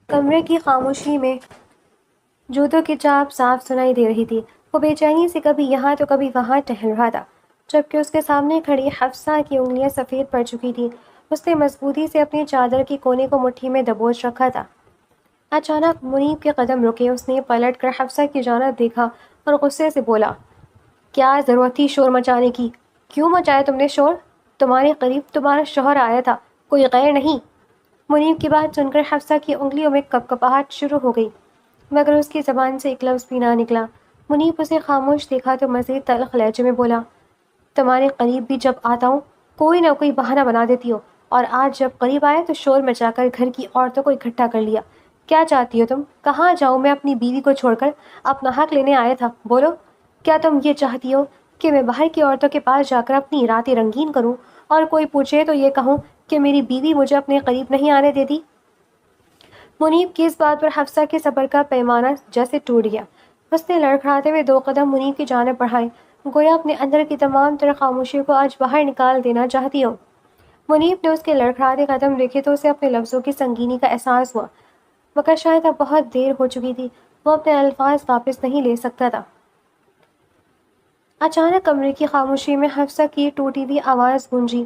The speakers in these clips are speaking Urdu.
کمرے کی خاموشی میں جوتوں کی چاپ صاف سنائی دے رہی تھی۔ وہ بے چینی سے کبھی یہاں تو کبھی وہاں ٹہل رہا تھا، جبکہ اس کے سامنے کھڑی حفصہ کی انگلیاں سفید پڑ چکی تھیں۔ اس نے مضبوطی سے اپنی چادر کے کونے کو مٹھی میں دبوچ رکھا تھا۔ اچانک منیب کے قدم رکے۔ اس نے پلٹ کر حفصہ کی جانب دیکھا اور غصے سے بولا، کیا ضرورت تھی شور مچانے کی؟ کیوں مچایا تم نے شور؟ تمہارے قریب تمہارا شوہر آیا تھا، کوئی غیر نہیں۔ منیب کی بات سن کر حفصہ کی انگلیوں میں کپکپاہٹ شروع ہو گئی، مگر اس کی زبان سے ایک لفظ بھی نہ نکلا۔ منیب اسے خاموش دیکھا تو مزید تلخ لہجے میں بولا، تمہارے قریب بھی جب آتا ہوں کوئی نہ کوئی بہانہ بنا دیتی ہو، اور آج جب قریب آئے تو شور مچا کر گھر کی عورتوں کو اکٹھا کر لیا۔ کیا چاہتی ہو تم؟ کہاں جاؤں میں اپنی بیوی کو چھوڑ کر؟ اپنا حق لینے آیا تھا، بولو۔ کیا تم یہ چاہتی ہو کہ میں باہر کی عورتوں کے پاس جا کر اپنی راتیں رنگین کروں، اور کوئی پوچھے تو یہ کہوں کہ میری بیوی مجھے اپنے قریب نہیں آنے دیتی؟ منیب کی اس بات پر حفصہ کے صبر کا پیمانہ جیسے ٹوٹ گیا۔ اس نے لڑکھڑاتے ہوئے 2 قدم منیب کی جانب بڑھائے، گویا اپنے اندر کی تمام تر خاموشی کو آج باہر نکال دینا چاہتی ہو۔ منیب نے اس کے لڑکھڑاتے قدم دیکھے تو اسے اپنے لفظوں کی سنگینی کا احساس ہوا، مگر شاید اب بہت دیر ہو چکی تھی، وہ اپنے الفاظ واپس نہیں لے سکتا تھا۔ اچانک کمرے کی خاموشی میں حفصہ کی ٹوٹی ہوئی آواز گونجی،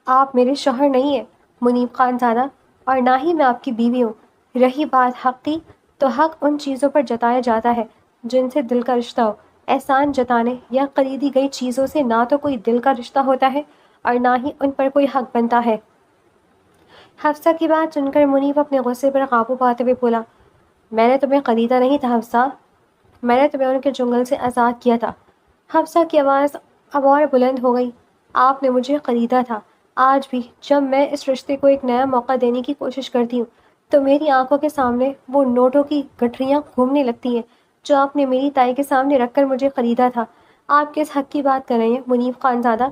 آپ میرے شوہر نہیں ہیں منیب خان زادہ، اور نہ ہی میں آپ کی بیوی ہوں۔ رہی بات حق کی، تو حق ان چیزوں پر جتایا جاتا ہے جن سے دل کا رشتہ ہو۔ احسان جتانے یا خریدی گئی چیزوں سے نہ تو کوئی دل کا رشتہ ہوتا ہے اور نہ ہی ان پر کوئی حق بنتا ہے۔ حفصہ کی بات سن کر منیب اپنے غصے پر قابو پاتے ہوئے بولا، میں نے تمہیں خریدا نہیں تھا حفصہ، میں نے تمہیں ان کے چنگل سے آزاد کیا تھا۔ حفصہ کی آواز اب اور بلند ہو گئی، آپ نے مجھے خریدا تھا۔ آج بھی جب میں اس رشتے کو ایک نیا موقع دینے کی کوشش کرتی ہوں تو میری آنکھوں کے سامنے وہ نوٹوں کی گٹھریاں گھومنے لگتی ہیں جو آپ نے میری تائی کے سامنے رکھ کر مجھے خریدا تھا۔ آپ کس حق کی بات کر رہے ہیں منیب خان زادہ؟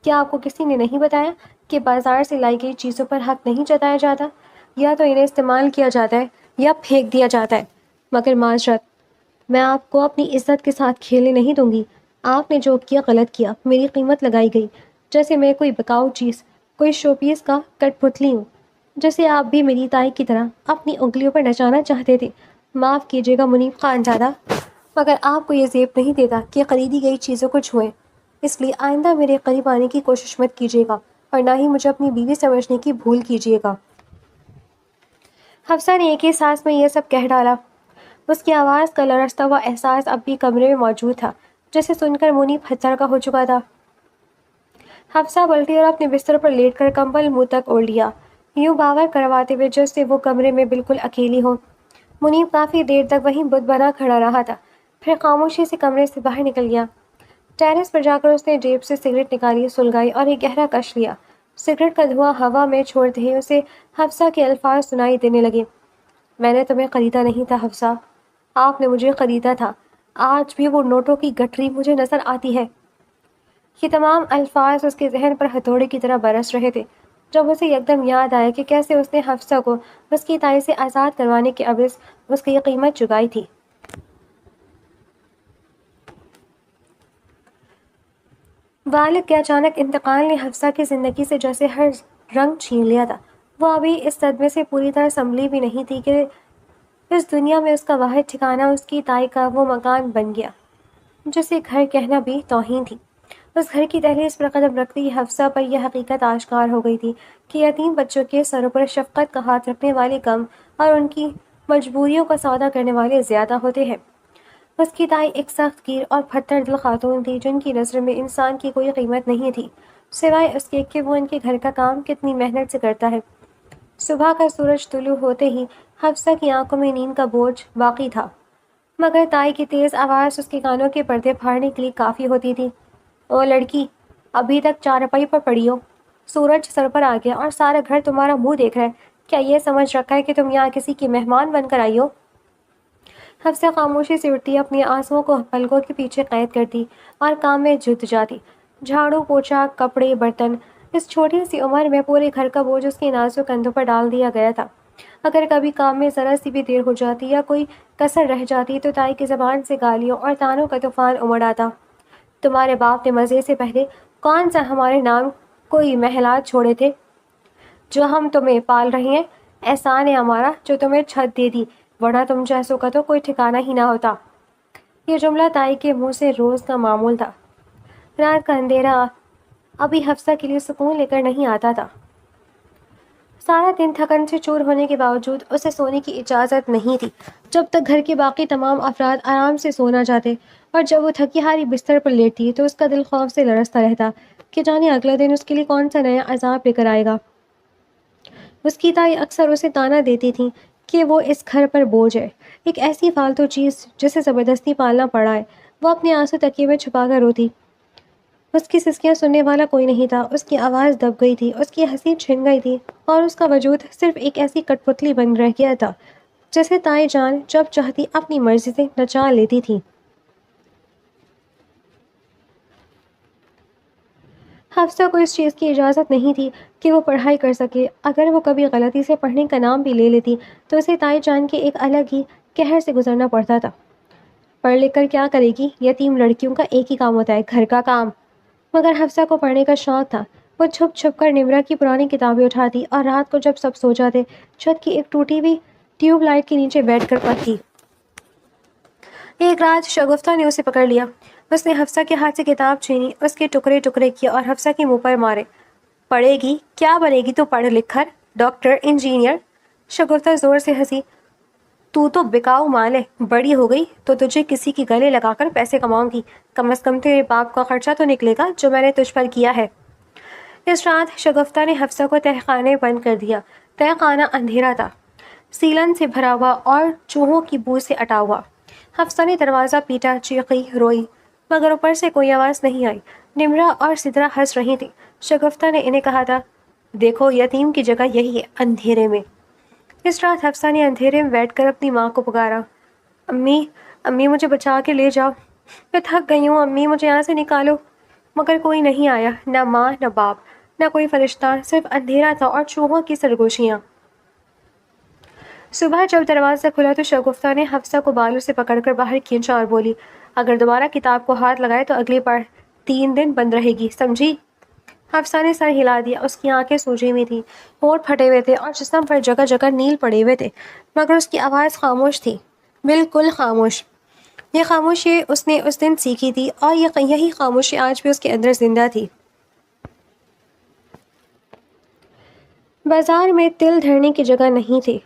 کیا آپ کو کسی نے نہیں بتایا کہ بازار سے لائی گئی چیزوں پر حق نہیں جتایا جاتا؟ یا تو انہیں استعمال کیا جاتا ہے یا پھینک دیا جاتا ہے۔ مگر معذرت، میں آپ کو اپنی عزت کے ساتھ کھیلنے نہیں دوں گی۔ آپ نے جو کیا غلط کیا، میری قیمت لگائی گئی جیسے میں کوئی بکاؤ چیز، کوئی شو پیس کا کٹ پتلی ہوں، جیسے آپ بھی میری تائی کی طرح اپنی انگلیوں پر نچانا چاہتے تھے۔ معاف کیجیے گا منیب خان زادہ، مگر آپ کو یہ زیب نہیں دیتا کہ خریدی گئی چیزوں کو چھوئیں، اس لیے آئندہ میرے قریب آنے کی کوشش مت کیجیے گا، اور نہ ہی مجھے اپنی بیوی سمجھنے کی بھول کیجیے گا۔ حفصہ نے ایک ہی سانس میں یہ سب کہہ ڈالا۔ اس کی آواز کا لرزتا ہوا احساس اب بھی کمرے میں موجود تھا، جسے سن کر منیب ہتھرکا ہو چکا تھا۔ حفصہ پلٹی اور اپنے بستر پر لیٹ کر کمبل منہ تک اوڑھ لیا، یوں باور کرواتے ہوئے جیسے وہ کمرے میں بالکل اکیلی ہو۔ منیب کافی دیر تک وہیں بت بنا کھڑا رہا تھا، پھر خاموشی سے کمرے سے باہر نکل گیا۔ ٹیرس پر جا کر اس نے جیب سے سگریٹ نکالی، سلگائی اور ایک گہرا کش لیا۔ سگریٹ کا دھواں ہوا میں چھوڑتے ہی اسے حفصہ کے الفاظ سنائی دینے لگے، میں نے تمہیں خریدا نہیں تھا حفصہ، آپ نے مجھے خریدا تھا۔ آج بھی وہ نوٹوں کی گٹھری مجھے نظر آتی ہے۔ یہ تمام الفاظ اس کے ذہن پر ہتھوڑے کی طرح برس رہے تھے، جب اسے یکدم یاد آیا کہ کیسے اس نے حفصہ کو اس کی تائی سے آزاد کروانے کے عوض اس کی قیمت چکائی تھی۔ والد کے اچانک انتقال نے حفصہ کی زندگی سے جیسے ہر رنگ چھین لیا تھا۔ وہ ابھی اس صدمے سے پوری طرح سنبھلی بھی نہیں تھی کہ اس دنیا میں اس کا واحد ٹھکانہ اس کی تائی کا وہ مکان بن گیا جسے گھر کہنا بھی توہین تھی۔ اس گھر کی دہلیز پر قدم رکھتے ہی حفصہ پر یہ حقیقت آشکار ہو گئی تھی کہ یتیم بچوں کے سروں پر شفقت کا ہاتھ رکھنے والے کم اور ان کی مجبوریوں کا سودا کرنے والے زیادہ ہوتے ہیں۔ اس کی تائی ایک سخت گیر اور پتھر دل خاتون تھی جن کی نظر میں انسان کی کوئی قیمت نہیں تھی، سوائے اس کے کہ وہ ان کے گھر کا کام کتنی محنت سے کرتا ہے۔ صبح کا سورج طلوع ہوتے ہی حفصہ کی آنکھوں میں نیند کا بوجھ باقی تھا، مگر تائی کی تیز آواز اس کے کانوں کے پردے پھاڑنے کے لیے کافی ہوتی تھی۔ او لڑکی، ابھی تک چارپائی پر پڑی ہو؟ سورج سر پر آ گیا اور سارا گھر تمہارا منہ دیکھ رہا ہے، کیا یہ سمجھ رکھا ہے کہ تم یہاں کسی کی مہمان بن کر آئی ہو؟ حفصہ خاموشی سے اٹھتی، اپنی آنسوؤں کو پلکوں کے پیچھے قید کرتی اور کام میں جت جاتی۔ جھاڑو، پوچھا، کپڑے، برتن، اس چھوٹی سی عمر میں پورے گھر کا بوجھ اس کے نازک کندھوں پر ڈال دیا گیا تھا۔ اگر کبھی کام میں ذرا سی بھی دیر ہو جاتی یا کوئی کسر رہ جاتی تو تائی کی زبان سے گالیوں اور طعنوں کا طوفان امڑ آتا۔ تمہارے باپ نے مزے سے پہلے کون سا ہمارے نام کوئی محلات چھوڑے تھے جو ہم تمہیں پال رہے ہیں؟ احسان ہے ہمارا جو تمہیں چھت دے دی، ورنہ تم جیسوں کا تو کوئی ٹھکانہ ہی نہ ہوتا۔ یہ جملہ تائی کے منہ سے روز کا معمول تھا۔ رات کا اندھیرا ابھی حفصہ کے لیے سکون لے کر نہیں آتا تھا۔ سارا دن تھکن سے چور ہونے کے باوجود اسے سونے کی اجازت نہیں تھی جب تک گھر کے باقی تمام افراد آرام سے سو نہ جاتے، اور جب وہ تھکی ہاری بستر پر لیٹتی تو اس کا دل خوف سے لرزتا رہتا کہ جانے اگلا دن اس کے لیے کون سا نیا عذاب لے کر آئے گا۔ اس کی تائی اکثر اسے طعنہ دیتی تھی کہ وہ اس گھر پر بوجھ ہے، ایک ایسی فالتو چیز جسے زبردستی پالنا پڑا ہے۔ وہ اپنے آنسو تکیے میں چھپا کر روتی۔ اس کی سسکیاں سننے والا کوئی نہیں تھا، اس کی آواز دب گئی تھی، اس کی ہنسی چھن گئی تھی، اور اس کا وجود صرف ایک ایسی کٹ پتلی بن رہ گیا تھا جسے تائی جان جب چاہتی اپنی مرضی سے نچا لیتی تھی۔ حفصہ کو اس چیز کی اجازت نہیں تھی کہ وہ پڑھائی کر سکے۔ اگر وہ کبھی غلطی سے پڑھنے کا نام بھی لے لیتی تو اسے تائی جان کے ایک الگ ہی قہر سے گزرنا پڑتا تھا۔ پڑھ لکھ کر کیا کرے گی؟ یتیم لڑکیوں کا ایک ہی کام ہوتا ہے، گھر کا کام۔ مگر حفصہ کو پڑھنے کا شوق تھا۔ وہ چھپ چھپ کر نمرہ کی پرانی کتابیں اٹھاتی اور رات کو جب سب سو جاتے چھت کی ایک ٹوٹی ہوئی ٹیوب لائٹ کے نیچے بیٹھ کر پڑھتی۔ ایک رات شگفتہ نے اسے پکڑ لیا۔ اس نے حفصہ کے ہاتھ سے کتاب چھینی، اس کے ٹکڑے ٹکڑے کیے اور حفصہ کے منہ پر مارے۔ پڑھے گی؟ کیا بنے گی تو پڑھ لکھ کر؟ Doctor, engineer? شگفتہ زور سے ہنسی۔ تو بکاؤ مال ہے، بڑی ہو گئی تو تجھے کسی کی گلے لگا کر پیسے کماؤں گی، کم از کم تیرے باپ کا خرچہ تو نکلے گا جو میں نے تجھ پر کیا ہے۔ اس رات شگفتہ نے حفصہ کو تہہ خانے بند کر دیا۔ تہہ خانہ اندھیرا تھا، سیلن سے بھرا ہوا اور چوہوں کی بو سے اٹا ہوا۔ حفصہ نے دروازہ پیٹا، چیخی، روئی، مگر اوپر سے کوئی آواز نہیں آئی۔ نمرہ اور سدرا ہنس رہی تھی۔ شگفتہ نے انہیں کہا تھا، دیکھو یتیم کی جگہ یہی ہے، اندھیرے میں۔ اس رات حفصہ نے اندھیرے میں بیٹھ کر اپنی ماں کو پکارا، امی، امی مجھے بچا کے لے جاؤ، میں تھک گئی ہوں، امی مجھے یہاں سے نکالو۔ مگر کوئی نہیں آیا، نہ ماں نہ باپ، نہ کوئی فرشتہ، صرف اندھیرا تھا اور چوہوں کی سرگوشیاں۔ صبح جب دروازہ کھلا تو شگفتہ نے حفصہ کو بالوں سے پکڑ کر باہر کھینچا اور بولی، اگر دوبارہ کتاب کو ہاتھ لگائے تو اگلی پڑھ 3 دن بند رہے گی، سمجھی؟ حفصہ نے سر ہلا دیا۔ اس کی آنکھیں سوجی ہوئی تھیں، ہونٹ پھٹے ہوئے تھے اور جسم پر جگہ جگہ نیل پڑے ہوئے تھے، مگر اس کی آواز خاموش تھی، بالکل خاموش۔ یہ خاموشی اس نے اس دن سیکھی تھی اور یہی خاموشی آج بھی اس کے اندر زندہ تھی۔ بازار میں تل دھرنے کی جگہ نہیں تھی،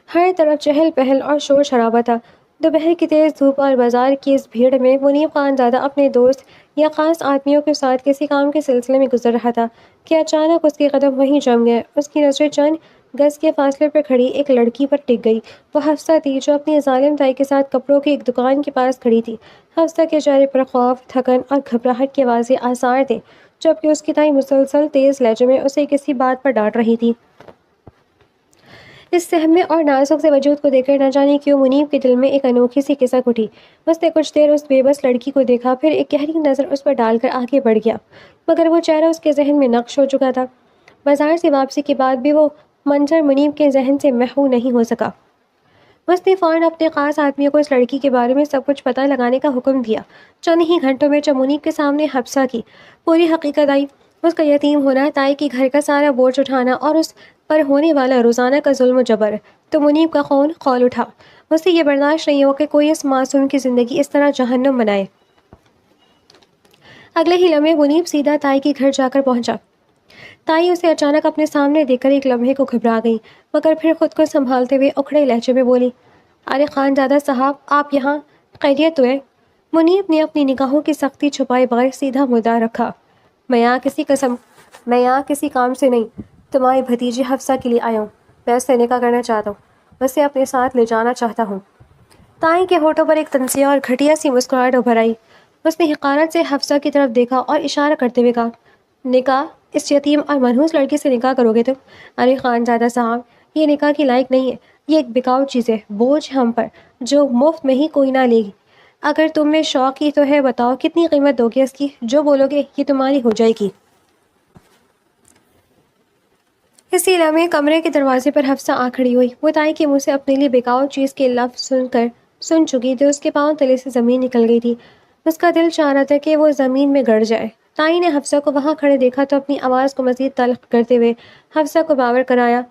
ہر طرف چہل پہل اور شور شرابہ تھا۔ دوپہر کی تیز دھوپ اور بازار کی اس بھیڑ میں منیب خان زادہ اپنے دوست یا خاص آدمیوں کے ساتھ کسی کام کے سلسلے میں گزر رہا تھا کہ اچانک اس کے قدم وہیں جم گئے۔ اس کی نظریں چند گز کے فاصلے پر کھڑی ایک لڑکی پر ٹک گئی۔ وہ حفصہ تھی جو اپنی ظالم تائی کے ساتھ کپڑوں کی ایک دکان کے پاس کھڑی تھی۔ حفصہ کے چہرے پر خوف، تھکن اور گھبراہٹ کے واضح آثار تھے، جبکہ اس کی تائی مسلسل تیز لہجے میں اسے کسی بات پر ڈانٹ رہی تھی۔ اس سہمے اور نازک سے وجود کو دیکھ کر نہ جانے کیوں منیب کے دل میں ایک انوکھی سی کسک اٹھی۔ اس نے کچھ دیر اس بے بس لڑکی کو دیکھا، پھر ایک گہری نظر اس پر ڈال کر آگے بڑھ گیا، مگر وہ چہرہ اس کے ذہن میں نقش ہو چکا تھا۔ بازار سے واپسی کے بعد بھی وہ منظر منیب کے ذہن سے محو نہیں ہو سکا۔ اس نے فوراً اپنے خاص آدمیوں کو اس لڑکی کے بارے میں سب کچھ پتہ لگانے کا حکم دیا۔ چند ہی گھنٹوں میں جب منیب کے سامنے حفصہ کی پوری حقیقت آئی، اس کا یتیم ہونا، تائی کے گھر کا سارا بوجھ اٹھانا اور اس پر ہونے والا روزانہ کا ظلم و جبر، تو منیب کا خون کھول اٹھا۔ اسے یہ برداشت نہیں ہوا کہ کوئی اس معصوم کی زندگی اس طرح جہنم بنائے۔ اگلے ہی لمحے منیب سیدھا تائی کے گھر جا کر پہنچا۔ تائی اسے اچانک اپنے سامنے دیکھ کر ایک لمحے کو گھبرا گئی، مگر پھر خود کو سنبھالتے ہوئے اکھڑے لہجے میں بولی، ارے خانزادہ صاحب، آپ یہاں؟ خیریت تو ہے؟ منیب نے اپنی نگاہوں کی سختی چھپائے بغیر سیدھا مدعا رکھا، میں یہاں کسی کام سے نہیں، تمہاری بھتیجی حفصہ کے لیے آیا ہوں، میں اس سے نکاح کرنا چاہتا ہوں، اسے اپنے ساتھ لے جانا چاہتا ہوں۔ تائی کے ہونٹوں پر ایک طنزیہ اور گھٹیا سی مسکراہٹ ابھر آئی۔ اس نے حقارت سے حفصہ کی طرف دیکھا اور اشارہ کرتے ہوئے کہا، نکاح؟ اس یتیم اور منحوس لڑکی سے نکاح کرو گے تم؟ ارے خانزادہ صاحب، یہ نکاح کی لائق نہیں ہے، یہ ایک بکاؤ چیز ہے، بوجھ ہم پر، جو مفت میں ہی کوئی نہ لے گی۔ اگر تم میں شوق ہی تو ہے، بتاؤ کتنی قیمت دو گے اس کی؟ جو بولو گے یہ تمہاری ہو جائے گی۔ اسی لمحے کمرے کے دروازے پر حفصہ آ کھڑی ہوئی۔ وہ تائی کے منہ سے اپنے لیے بکاؤ چیز کے لفظ سن چکی تھی۔ اس کے پاؤں تلے سے زمین نکل گئی تھی۔ اس کا دل چاہ رہا تھا کہ وہ زمین میں گڑ جائے۔ تائی نے حفصہ کو وہاں کھڑے دیکھا تو اپنی آواز کو مزید تلخ کرتے ہوئے حفصہ کو باور کرایا،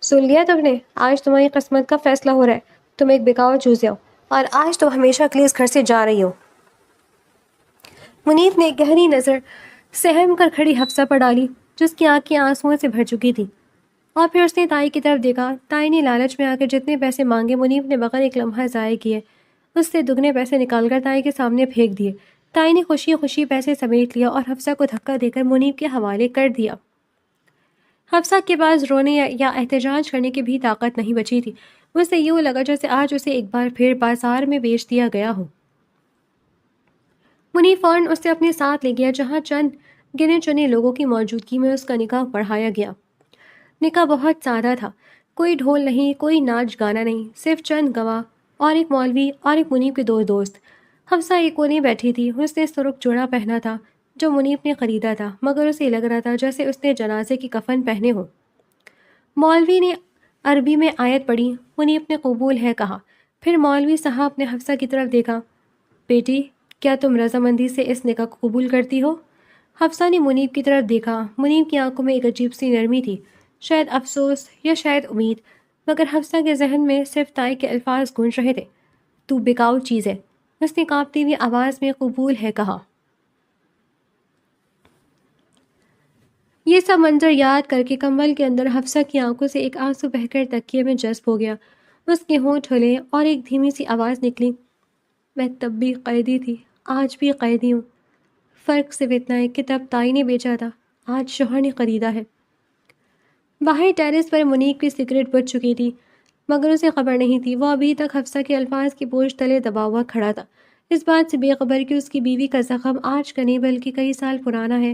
سن لیا تم نے؟ آج تمہاری قسمت کا فیصلہ ہو رہا ہے. تم ایک بکاؤ چوزے ہو اور آج تم ہمیشہ کے لیے اس گھر سے جا رہی ہو. منیب نے گہری نظر سہم کر کھڑی حفصہ پر ڈالی جس کی آنکھیں آنسوؤں سے بھر چکی تھی، اور پھر اس نے تائی کی طرف دیکھا. تائی نے لالچ میں آ کر جتنے پیسے مانگے منیب نے بغیر ایک لمحہ ضائع کیے اس سے دگنے پیسے نکال کر تائی کے سامنے پھینک دیے. تائی نے خوشی خوشی پیسے سمیٹ لیا اور حفصہ کو دھکا دے کر منیب کے حوالے کر دیا. حفصہ کے پاس رونے یا احتجاج کرنے کی بھی طاقت نہیں بچی تھی. اسے یوں لگا جیسے آج اسے ایک بار پھر بازار میں بیچ دیا گیا ہو. منیب فوراً اسے اپنے ساتھ لے گیا جہاں چند گنے چنے لوگوں کی موجودگی میں اس کا نکاح پڑھایا گیا. نکاح بہت سادہ تھا. کوئی ڈھول نہیں، کوئی ناچ گانا نہیں، صرف چند گواہ اور ایک مولوی اور ایک منیب کے دو دوست. حفصہ ایک کونے بیٹھی تھی. اس نے سرخ جوڑا پہنا تھا جو منیب نے خریدا تھا، مگر اسے لگ رہا تھا جیسے اس نے جنازے کی کفن پہنے ہو. مولوی نے عربی میں آیت پڑھی. منیب نے قبول ہے کہا. پھر مولوی صاحب نے حفصہ کی طرف دیکھا. بیٹی، کیا تم رضامندی سے اس نکاح کو قبول کرتی ہو؟ حفصہ نے منیب کی طرف دیکھا. منیب کی آنکھوں میں ایک عجیب سی نرمی تھی، شاید افسوس یا شاید امید، مگر حفصہ کے ذہن میں صرف تائی کے الفاظ گونج رہے تھے. تو بکاؤ چیز ہے، اس نے کانپتی ہوئی آواز میں قبول ہے کہا. یہ سب منظر یاد کر کے کمبل کے اندر حفصہ کی آنکھوں سے ایک آنسو بہہ کر تکیے میں جذب ہو گیا. اس کے ہونٹ ہلے اور ایک دھیمی سی آواز نکلی. میں تب بھی قیدی تھی، آج بھی قیدی ہوں. فرق صرف اتنا ہے کہ تب تائی نے بیچا تھا، آج شوہر نے خریدا ہے. باہر ٹیرس پر منیب کی سگریٹ بجھ چکی تھی، مگر اسے خبر نہیں تھی. وہ ابھی تک حفصہ کے الفاظ کی بوجھ تلے دبا ہوا کھڑا تھا، اس بات سے بے خبر کہ اس کی بیوی کا زخم آج کا نہیں بلکہ کئی سال پرانا ہے،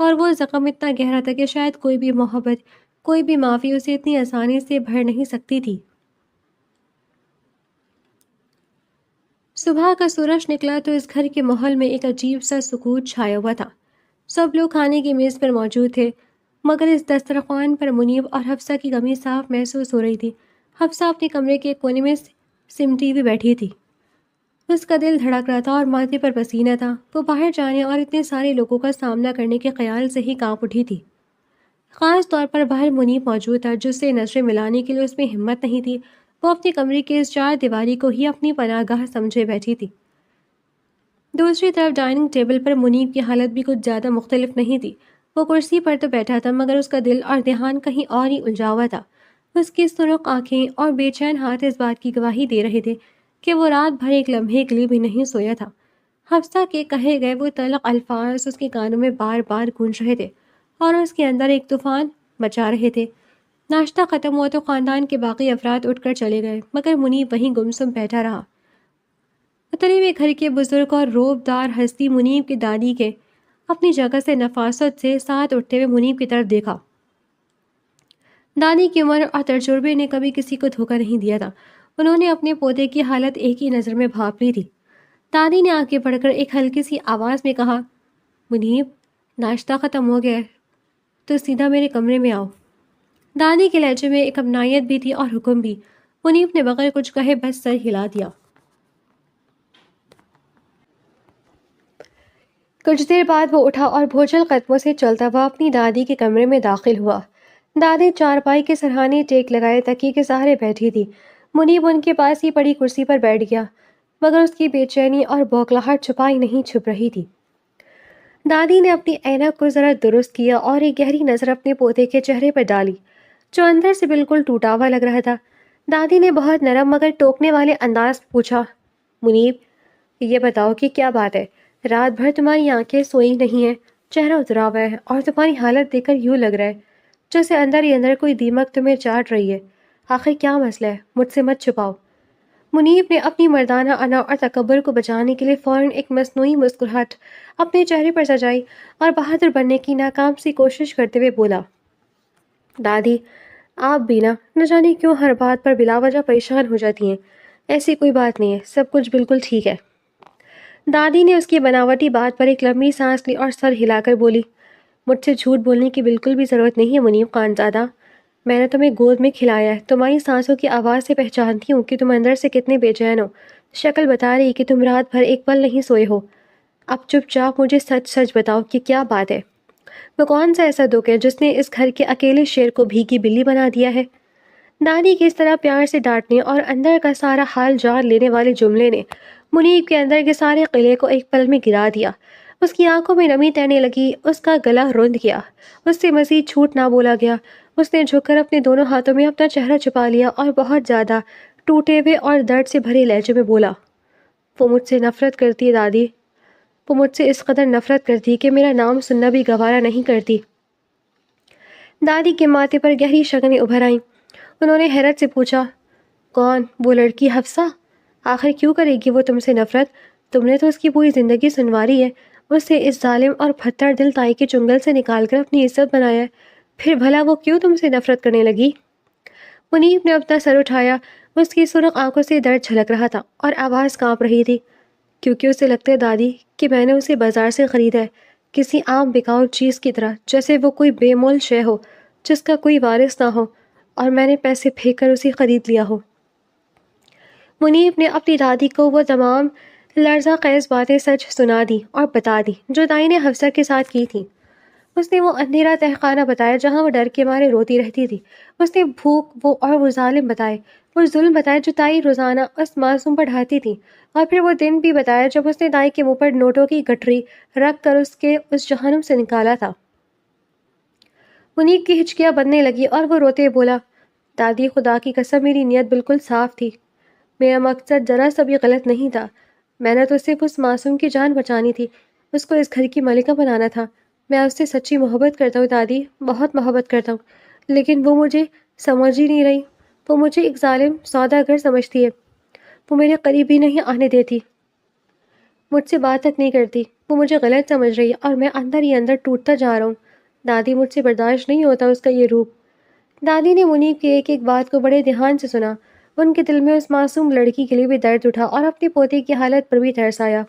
اور وہ زخم اتنا گہرا تھا کہ شاید کوئی بھی محبت، کوئی بھی معافی اسے اتنی آسانی سے بھر نہیں سکتی تھی. صبح کا سورج نکلا تو اس گھر کے ماحول میں ایک عجیب سا سکوت چھایا ہوا تھا. سب لوگ کھانے کی میز پر موجود تھے، مگر اس دسترخوان پر منیب اور حفصہ کی کمی صاف محسوس ہو رہی تھی. حفصہ اپنے کمرے کے ایک کونے میں سمٹی ہوئی بیٹھی تھی. اس کا دل دھڑک رہا تھا اور ماتھے پر پسینہ تھا. وہ باہر جانے اور اتنے سارے لوگوں کا سامنا کرنے کے خیال سے ہی کانپ اٹھی تھی. خاص طور پر باہر منیب موجود تھا جس سے نظریں ملانے کے لیے اس میں ہمت نہیں تھی. وہ اپنے کمرے کے اس چار دیواری کو ہی اپنی پناہ گاہ سمجھے بیٹھی تھی. دوسری طرف ڈائننگ ٹیبل پر منیب کی حالت بھی کچھ زیادہ مختلف نہیں تھی. وہ کرسی پر تو بیٹھا تھا مگر اس کا دل اور دھیان کہیں اور ہی الجھا ہوا تھا. اس کی سرخ آنکھیں اور بے چین ہاتھ اس بات کی گواہی دے رہے تھے کہ وہ رات بھر ایک لمحے کے لیے بھی نہیں سویا تھا. حفصہ کے کہے گئے وہ تلخ الفاظ اس کے کانوں میں بار بار گونج رہے تھے اور اس کے اندر ایک طوفان مچا رہے تھے. ناشتہ ختم ہوا تو خاندان کے باقی افراد اٹھ کر چلے گئے، مگر منیب وہیں گمسم بیٹھا رہا. اتنے ہوئے گھر کے بزرگ اور روب دار ہستی منیب کی دادی کے اپنی جگہ سے نفاست سے ساتھ اٹھتے ہوئے منیب کی طرف دیکھا. دادی کی عمر اور تجربے نے کبھی کسی کو دھوکہ نہیں دیا تھا. انہوں نے اپنے پوتے کی حالت ایک ہی نظر میں بھانپ لی تھی. دادی نے آگے بڑھ کر ایک ہلکی سی آواز میں کہا، منیب، ناشتہ ختم ہو گیا ہے تو سیدھا میرے کمرے میں آؤ. دادی کے لہجے میں ایک اپنائیت بھی تھی اور حکم بھی. منیب نے بغیر کچھ کہے بس سر ہلا دیا. کچھ دیر بعد وہ اٹھا اور بھوچل قدموں سے چلتا ہوا اپنی دادی کے کمرے میں داخل ہوا. دادی چارپائی کے سرہانے ٹیک لگائے تکیے کے سہارے بیٹھی تھی. منیب ان کے پاس ہی پڑی کرسی پر بیٹھ گیا، مگر اس کی بے چینی اور بوکھلاہٹ چھپائی نہیں چھپ رہی تھی. دادی نے اپنی اینک کو ذرا درست کیا اور ایک گہری نظر اپنے پوتے کے چہرے پر ڈالی جو اندر سے بالکل ٹوٹا ہوا لگ رہا تھا. دادی نے بہت نرم مگر ٹوکنے والے انداز میں پوچھا، منیب، یہ بتاؤ کہ کیا بات ہے؟ رات بھر تمہاری آنکھیں سوئی نہیں ہیں، چہرہ اترا ہوا ہے اور تمہاری حالت دیکھ کر یوں لگ رہا ہے جیسے اندر ہی اندر کوئی دیمک تمہیں چاٹ رہی ہے. آخر کیا مسئلہ ہے؟ مجھ سے مت چھپاؤ. منیب نے اپنی مردانہ انا اور تکبر کو بچانے کے لیے فوراً ایک مصنوعی مسکراہٹ اپنے چہرے پر سجائی اور بہادر بننے کی ناکام سی کوشش کرتے ہوئے بولا، دادی، آپ بھی نہ جانے کیوں ہر بات پر بلا وجہ پریشان ہو جاتی ہیں. ایسی کوئی بات نہیں ہے، سب کچھ بالکل ٹھیک ہے. دادی نے اس کی بناوٹی بات پر ایک لمبی سانس لی اور سر ہلا کر بولی، مجھ سے جھوٹ بولنے کی بالکل بھی ضرورت نہیں ہے منیب خانزادہ. میں نے تمہیں گود میں کھلایا ہے. تمہاری سانسوں کی آواز سے پہچانتی ہوں کہ تم اندر سے کتنے بے چین ہو. شکل بتا رہی کہ تم رات بھر ایک پل نہیں سوئے ہو. اب چپ چاپ مجھے سچ سچ بتاؤ کہ کیا بات ہے. وہ کون سا ایسا دکھ ہے جس نے اس گھر کے اکیلے شیر کو بھیگی بلی بنا دیا ہے؟ دادی کے اس طرح پیار سے ڈانٹنے اور اندر کا سارا حال جان لینے والے جملے نے منیب کے اندر کے سارے قلعے کو ایک پل میں گرا دیا۔ اس کی آنکھوں میں نمی تیرنے لگی، اس کا گلا روند گیا، اس سے مزید جھوٹ نہ بولا گیا۔ اس نے جھک کر اپنے دونوں ہاتھوں میں اپنا چہرہ چھپا لیا اور بہت زیادہ ٹوٹے ہوئے اور درد سے بھرے لہجے میں بولا، وہ مجھ سے نفرت کرتی ہے دادی، وہ مجھ سے اس قدر نفرت کرتی کہ میرا نام سننا بھی گوارا نہیں کرتی۔ دادی کے ماتھے پر گہری شکنیں ابھر آئیں۔ انہوں نے حیرت سے پوچھا، کون؟ وہ لڑکی حفصہ؟ آخر کیوں کرے گی وہ تم سے نفرت؟ تم نے تو اس کی پوری زندگی سنواری ہے، اس سے اس ظالم اور پھتر دل تائی کے چنگل سے نکال کر اپنی عزت بنایا ہے، پھر بھلا وہ کیوں تم سے نفرت کرنے لگی؟ منیب نے اپنا سر اٹھایا، اس کی سرخ آنکھوں سے درد چھلک رہا تھا اور آواز کانپ رہی تھی۔ کیونکہ اسے لگتا ہے دادی کہ میں نے اسے بازار سے خریدا ہے، کسی عام بکاؤ چیز کی طرح، جیسے وہ کوئی بے مول شے ہو جس کا کوئی وارث نہ ہو اور میں نے پیسے پھینک کر اسے خرید لیا ہو۔ منیب نے اپنی دادی کو وہ تمام لرزہ خیز باتیں سچ سنا دی اور بتا دی جو دائی نے حفصہ کے ساتھ کی تھیں۔ اس نے وہ اندھیرا تہخانہ بتایا جہاں وہ ڈر کے مارے روتی رہتی تھی۔ اس نے بھوک وہ ظالم بتائے، وہ ظلم بتائے جو دائی روزانہ اس معصوم پر ڈھاتی تھی، اور پھر وہ دن بھی بتایا جب اس نے دائی کے منہ پر نوٹوں کی گٹھری رکھ کر اس جہنم سے نکالا تھا۔ منیب کی ہچکیاں بننے لگی اور وہ روتے بولا، دادی خدا کی قسم میری نیت بالکل صاف تھی، میرا مقصد ذرا سا بھی غلط نہیں تھا، میں نے تو صرف اس معصوم کی جان بچانی تھی، اس کو اس گھر کی ملکہ بنانا تھا۔ میں اس سے سچی محبت کرتا ہوں دادی، بہت محبت کرتا ہوں، لیکن وہ مجھے سمجھ ہی نہیں رہی، وہ مجھے ایک ظالم سوداگر سمجھتی ہے، وہ میرے قریب بھی نہیں آنے دیتی، مجھ سے بات تک نہیں کرتی، وہ مجھے غلط سمجھ رہی ہے اور میں اندر ہی اندر ٹوٹتا جا رہا ہوں۔ دادی مجھ سے برداشت نہیں ہوتا اس کا یہ روپ۔ دادی نے منیب کی ایک ایک بات کو بڑے دھیان سے سنا۔ ان کے دل میں اس معصوم لڑکی کے لیے بھی درد اٹھا اور اپنے پوتے کی حالت پر بھی ترس آیا۔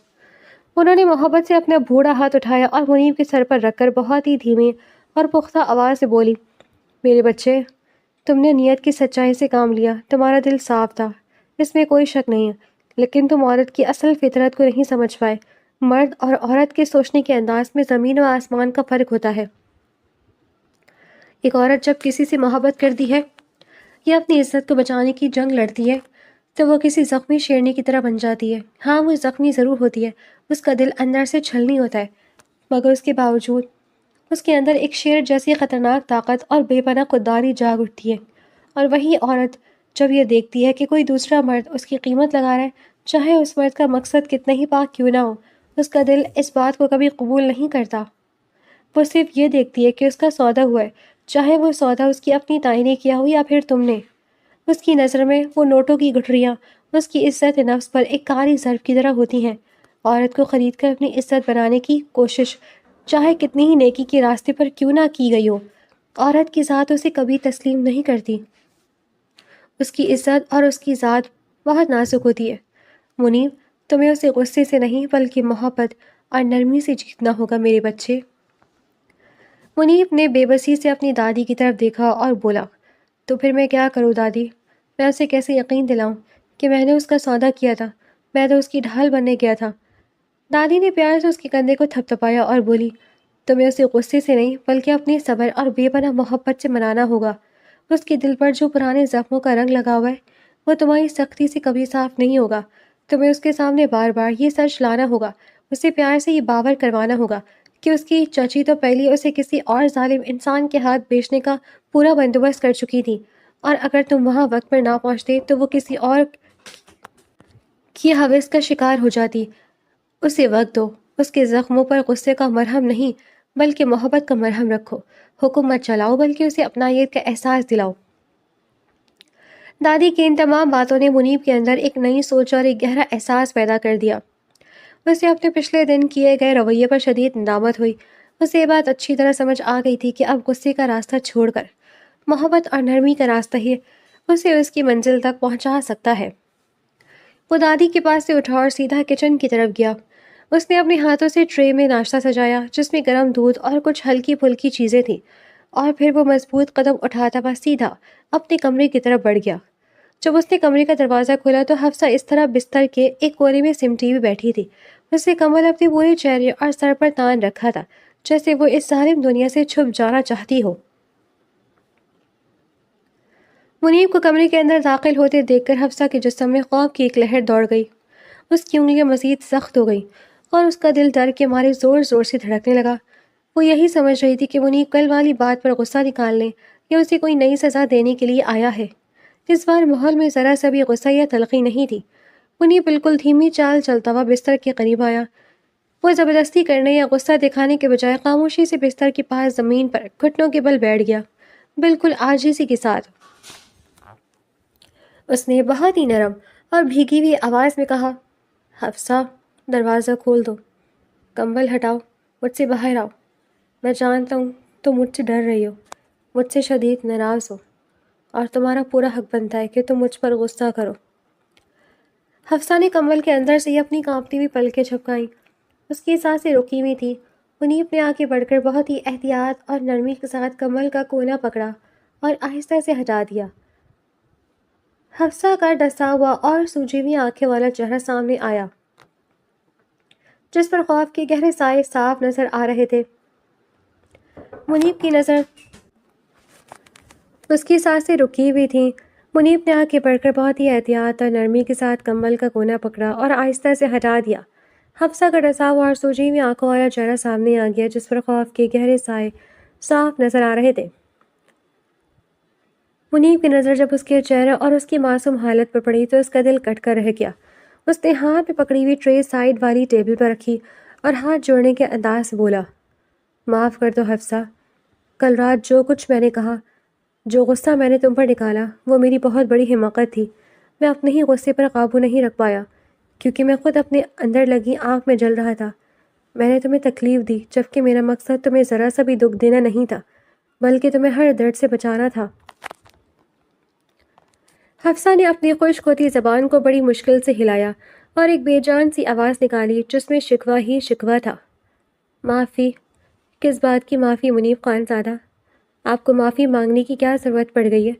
انہوں نے محبت سے اپنا بوڑھا ہاتھ اٹھایا اور منیب کے سر پر رکھ کر بہت ہی دھیمی اور پختہ آواز سے بولی، میرے بچے، تم نے نیت کی سچائی سے کام لیا، تمہارا دل صاف تھا، اس میں کوئی شک نہیں ہے، لیکن تم عورت کی اصل فطرت کو نہیں سمجھ پائے۔ مرد اور عورت کے سوچنے کے انداز میں زمین و آسمان کا فرق ہوتا ہے۔ ایک عورت جب کسی سے محبت کرتی ہے یا اپنی عزت کو بچانے کی جنگ لڑتی ہے تو وہ کسی زخمی شیرنی کی طرح بن جاتی ہے۔ ہاں، وہ زخمی ضرور ہوتی ہے، اس کا دل اندر سے چھلنی ہوتا ہے، مگر اس کے باوجود اس کے اندر ایک شیر جیسی خطرناک طاقت اور بے پناہ خودداری جاگ اٹھتی ہے۔ اور وہی عورت جب یہ دیکھتی ہے کہ کوئی دوسرا مرد اس کی قیمت لگا رہا ہے، چاہے اس مرد کا مقصد کتنا ہی پاک کیوں نہ ہو، اس کا دل اس بات کو کبھی قبول نہیں کرتا۔ وہ صرف یہ دیکھتی ہے کہ اس کا سودا ہوا ہے، چاہے وہ سودا اس کی اپنی تائی نے کیا ہو یا پھر تم نے۔ اس کی نظر میں وہ نوٹوں کی گٹھریاں اس کی عزت نفس پر ایک کاری ضرب کی طرح ہوتی ہیں۔ عورت کو خرید کر اپنی عزت بنانے کی کوشش چاہے کتنی ہی نیکی کے راستے پر کیوں نہ کی گئی ہو، عورت کی ذات اسے کبھی تسلیم نہیں کرتی۔ اس کی عزت اور اس کی ذات بہت نازک ہوتی ہے۔ منیب، تمہیں اسے غصے سے نہیں بلکہ محبت اور نرمی سے جیتنا ہوگا میرے بچے۔ منیب نے بے بسی سے اپنی دادی کی طرف دیکھا اور بولا، تو پھر میں کیا کروں دادی؟ میں اسے کیسے یقین دلاؤں کہ میں نے اس کا سودا کیا تھا؟ میں تو اس کی ڈھال بننے گیا تھا۔ دادی نے پیار سے اس کے کندھے کو تھپ تھپایا اور بولی، تمہیں اسے غصے سے نہیں بلکہ اپنے صبر اور بے پناہ محبت سے منانا ہوگا۔ اس کے دل پر جو پرانے زخموں کا رنگ لگا ہوا ہے وہ تمہاری سختی سے کبھی صاف نہیں ہوگا۔ تمہیں اس کے سامنے بار بار یہ سچ لانا ہوگا، اسے پیار سے یہ باور کروانا ہوگا کہ اس کی چچی تو پہلے اسے کسی اور ظالم انسان کے ہاتھ بیچنے کا پورا بندوبست کر چکی تھی، اور اگر تم وہاں وقت پر نہ پہنچتے تو وہ کسی اور کی ہوس کا شکار ہو جاتی۔ اسے وقت دو، اس کے زخموں پر غصے کا مرہم نہیں بلکہ محبت کا مرہم رکھو، حکم مت چلاؤ بلکہ اسے اپنائیت کا احساس دلاؤ۔ دادی کی ان تمام باتوں نے منیب کے اندر ایک نئی سوچ اور ایک گہرا احساس پیدا کر دیا۔ اسے اپنے پچھلے دن کیے گئے رویے پر شدید ندامت ہوئی۔ اسے یہ بات اچھی طرح سمجھ آ گئی تھی کہ اب غصے کا راستہ چھوڑ کر محبت اور نرمی کا راستہ ہی اسے اس کی منزل تک پہنچا سکتا ہے۔ وہ دادی کے پاس سے اٹھا اور سیدھا کچن کی طرف گیا۔ اس نے اپنے ہاتھوں سے ٹرے میں ناشتہ سجایا جس میں گرم دودھ اور کچھ ہلکی پھلکی چیزیں تھیں، اور پھر وہ مضبوط قدم اٹھاتا ہوا سیدھا اپنے کمرے کی طرف بڑھ گیا۔ جب اس نے کمرے کا دروازہ کھولا تو حفصہ اس طرح بستر کے ایک کونے میں سمٹی ہوئی بیٹھی تھی۔ اس نے کمل اپنے پورے چہرے اور سر پر تان رکھا تھا جیسے وہ اس ظالم دنیا سے چھپ جانا چاہتی ہو۔ منیب کو کمرے کے اندر داخل ہوتے دیکھ کر حفصہ کے جسم میں خوف کی ایک لہر دوڑ گئی۔ اس کی انگلیاں مزید سخت ہو گئیں اور اس کا دل ڈر کے مارے زور زور سے دھڑکنے لگا۔ وہ یہی سمجھ رہی تھی کہ منیب کل والی بات پر غصہ نکالنے یا اسے کوئی نئی سزا دینے کے لیے آیا ہے۔ اس بار ماحول میں ذرا سا بھی غصہ یا تلخی نہیں تھی۔ منیب بالکل دھیمی چال چلتا ہوا بستر کے قریب آیا۔ وہ زبردستی کرنے یا غصہ دکھانے کے بجائے خاموشی سے بستر کے پاس زمین پر گھٹنوں کے بل بیٹھ گیا، بالکل عاجزی کے ساتھ۔ اس نے بہت ہی نرم اور بھیگی ہوئی آواز میں کہا، حفصہ، دروازہ کھول دو، کمبل ہٹاؤ، مجھ سے باہر آؤ۔ میں جانتا ہوں تم مجھ سے ڈر رہی ہو، مجھ سے شدید ناراض ہو، اور تمہارا پورا حق بنتا ہے کہ تم مجھ پر غصہ کرو۔ حفصہ نے کمبل کے اندر سے ہی اپنی کانپتی ہوئی پلکیں جھپکائیں۔ اس کی سانسیں رکی ہوئی تھیں۔ منیب نے آگے بڑھ کر بہت ہی احتیاط اور نرمی کے ساتھ کمبل کا کونا پکڑا اور آہستہ سے ہٹا دیا۔ حفصہ کا ڈسا ہوا اور سوجی ہوئی آنکھیں والا چہرہ سامنے آیا، جس پر خوف کے گہرے سائے صاف نظر آ رہے تھے۔ منیب کی نظر اس کی سانسیں رکی ہوئی تھیں۔ منیب نے آگے بڑھ کر بہت ہی احتیاط اور نرمی کے ساتھ کمبل کا کونا پکڑا اور آہستہ سے ہٹا دیا۔ حفصہ کا ڈسا ہوا اور سوجی ہوئی آنکھوں والا چہرہ سامنے آ گیا، جس پر خوف کے گہرے سائے صاف نظر آ رہے تھے۔ منیب کی نظر جب اس کے چہرے اور اس کی معصوم حالت پر پڑی تو اس کا دل کٹ کر رہ گیا۔ اس نے ہاتھ میں پکڑی ہوئی ٹرے سائڈ والی ٹیبل پر رکھی اور ہاتھ جوڑنے کے انداز سے بولا، معاف کر دو حفصہ، کل رات جو کچھ میں نے کہا، جو غصہ میں نے تم پر نکالا، وہ میری بہت بڑی حماقت تھی۔ میں اپنے ہی غصے پر قابو نہیں رکھ پایا، کیونکہ میں خود اپنے اندر لگی آگ میں جل رہا تھا۔ میں نے تمہیں تکلیف دی، جبکہ میرا مقصد تمہیں ذرا سا بھی دکھ دینا نہیں تھا، بلکہ تمہیں ہر درد سے بچانا تھا۔ حفصہ نے اپنی خشک ہوتی زبان کو بڑی مشکل سے ہلایا اور ایک بے جان سی آواز نکالی، جس میں شکوہ ہی شکوہ تھا۔ معافی؟ کس بات کی معافی منیب خان زادہ؟ آپ کو معافی مانگنے کی کیا ضرورت پڑ گئی ہے؟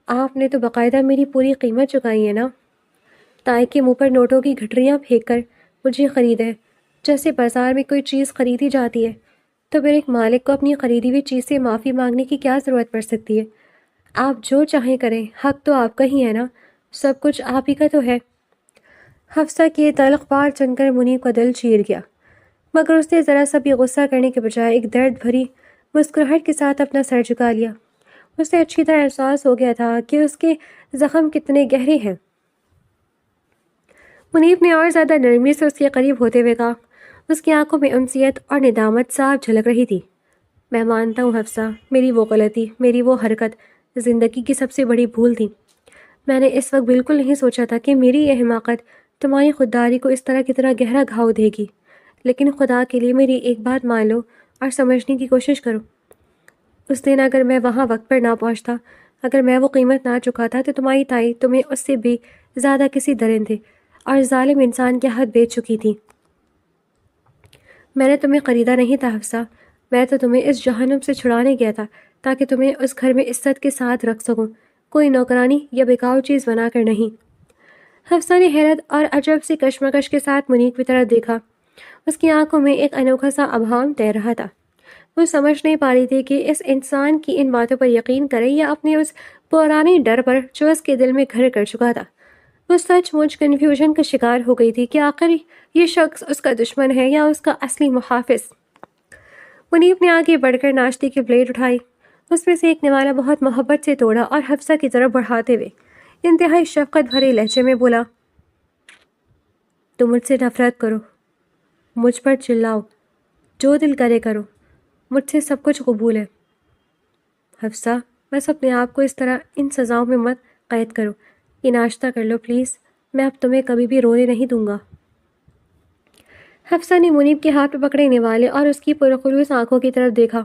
آپ نے تو باقاعدہ میری پوری قیمت چکائی ہے نا؟ تائی کے منہ پر نوٹوں کی گھٹریاں پھینک کر مجھے خریدا ہے، جیسے بازار میں کوئی چیز خریدی جاتی ہے، تو پھر ایک مالک کو اپنی خریدی ہوئی چیز سے معافی مانگنے کی کیا ضرورت پڑ سکتی ہے؟ آپ جو چاہیں کریں، حق تو آپ کا ہی ہے نا، سب کچھ آپ ہی کا تو ہے۔ حفصہ کی تلخ بات سن کر منیب کا دل چیر گیا، مگر اس نے ذرا سا بھی غصہ کرنے کے بجائے ایک درد بھری مسکراہٹ کے ساتھ اپنا سر جھکا لیا۔ اسے اچھی طرح احساس ہو گیا تھا کہ اس کے زخم کتنے گہرے ہیں۔ منیب نے اور زیادہ نرمی سے اس کے قریب ہوتے ہوئے کہا، اس کی آنکھوں میں انسیت اور ندامت صاف جھلک رہی تھی۔ میں مانتا ہوں حفصہ، میری وہ غلطی، میری وہ حرکت زندگی کی سب سے بڑی بھول تھی۔ میں نے اس وقت بالکل نہیں سوچا تھا کہ میری یہ حماقت تمہاری خودداری کو اس طرح کتنا گہرا گھاؤ دے گی، لیکن خدا کے لیے میری ایک بات مان لو اور سمجھنے کی کوشش کرو۔ اس دن اگر میں وہاں وقت پر نہ پہنچتا، اگر میں وہ قیمت نہ چکاتا، تو تمہاری تائی تمہیں اس سے بھی زیادہ کسی درندے اور ظالم انسان کے حد بیچ چکی تھی۔ میں نے تمہیں خریدا نہیں تھا حفصہ، میں تو تمہیں اس جہنم سے چھڑانے گیا تھا تاکہ تمہیں اس گھر میں عزت کے ساتھ رکھ سکوں، کوئی نوکرانی یا بیکار چیز بنا کر نہیں۔ حفصہ نے حیرت اور عجب سی کشمکش کے ساتھ منیب کی طرف دیکھا۔ اس کی آنکھوں میں ایک انوکھا سا ابہام تیر رہا تھا۔ وہ سمجھ نہیں پا رہی تھی کہ اس انسان کی ان باتوں پر یقین کرے یا اپنے اس پرانے ڈر پر جو اس کے دل میں گھر کر چکا تھا۔ وہ سچ مچ کنفیوژن کا شکار ہو گئی تھی کہ آخر یہ شخص اس کا دشمن ہے یا اس کا اصلی محافظ۔ منیب نے آگے بڑھ کر ناشتے کی پلیٹ اٹھائی، اس میں سے ایک نوالا بہت محبت سے توڑا اور حفصہ کی طرف بڑھاتے ہوئے انتہائی شفقت بھرے لہجے میں بولا، تم مجھ سے نفرت کرو، مجھ پر چلاؤ، جو دل کرے کرو، مجھ سے سب کچھ قبول ہے۔ حفصہ، بس اپنے آپ کو اس طرح ان سزاؤں میں مت قید کرو، یہ ناشتہ کر لو پلیز، میں اب تمہیں کبھی بھی رونے نہیں دوں گا۔ حفصہ نے منیب کے ہاتھ پہ پکڑے نوالے اور اس کی پرخلوص آنکھوں کی طرف دیکھا۔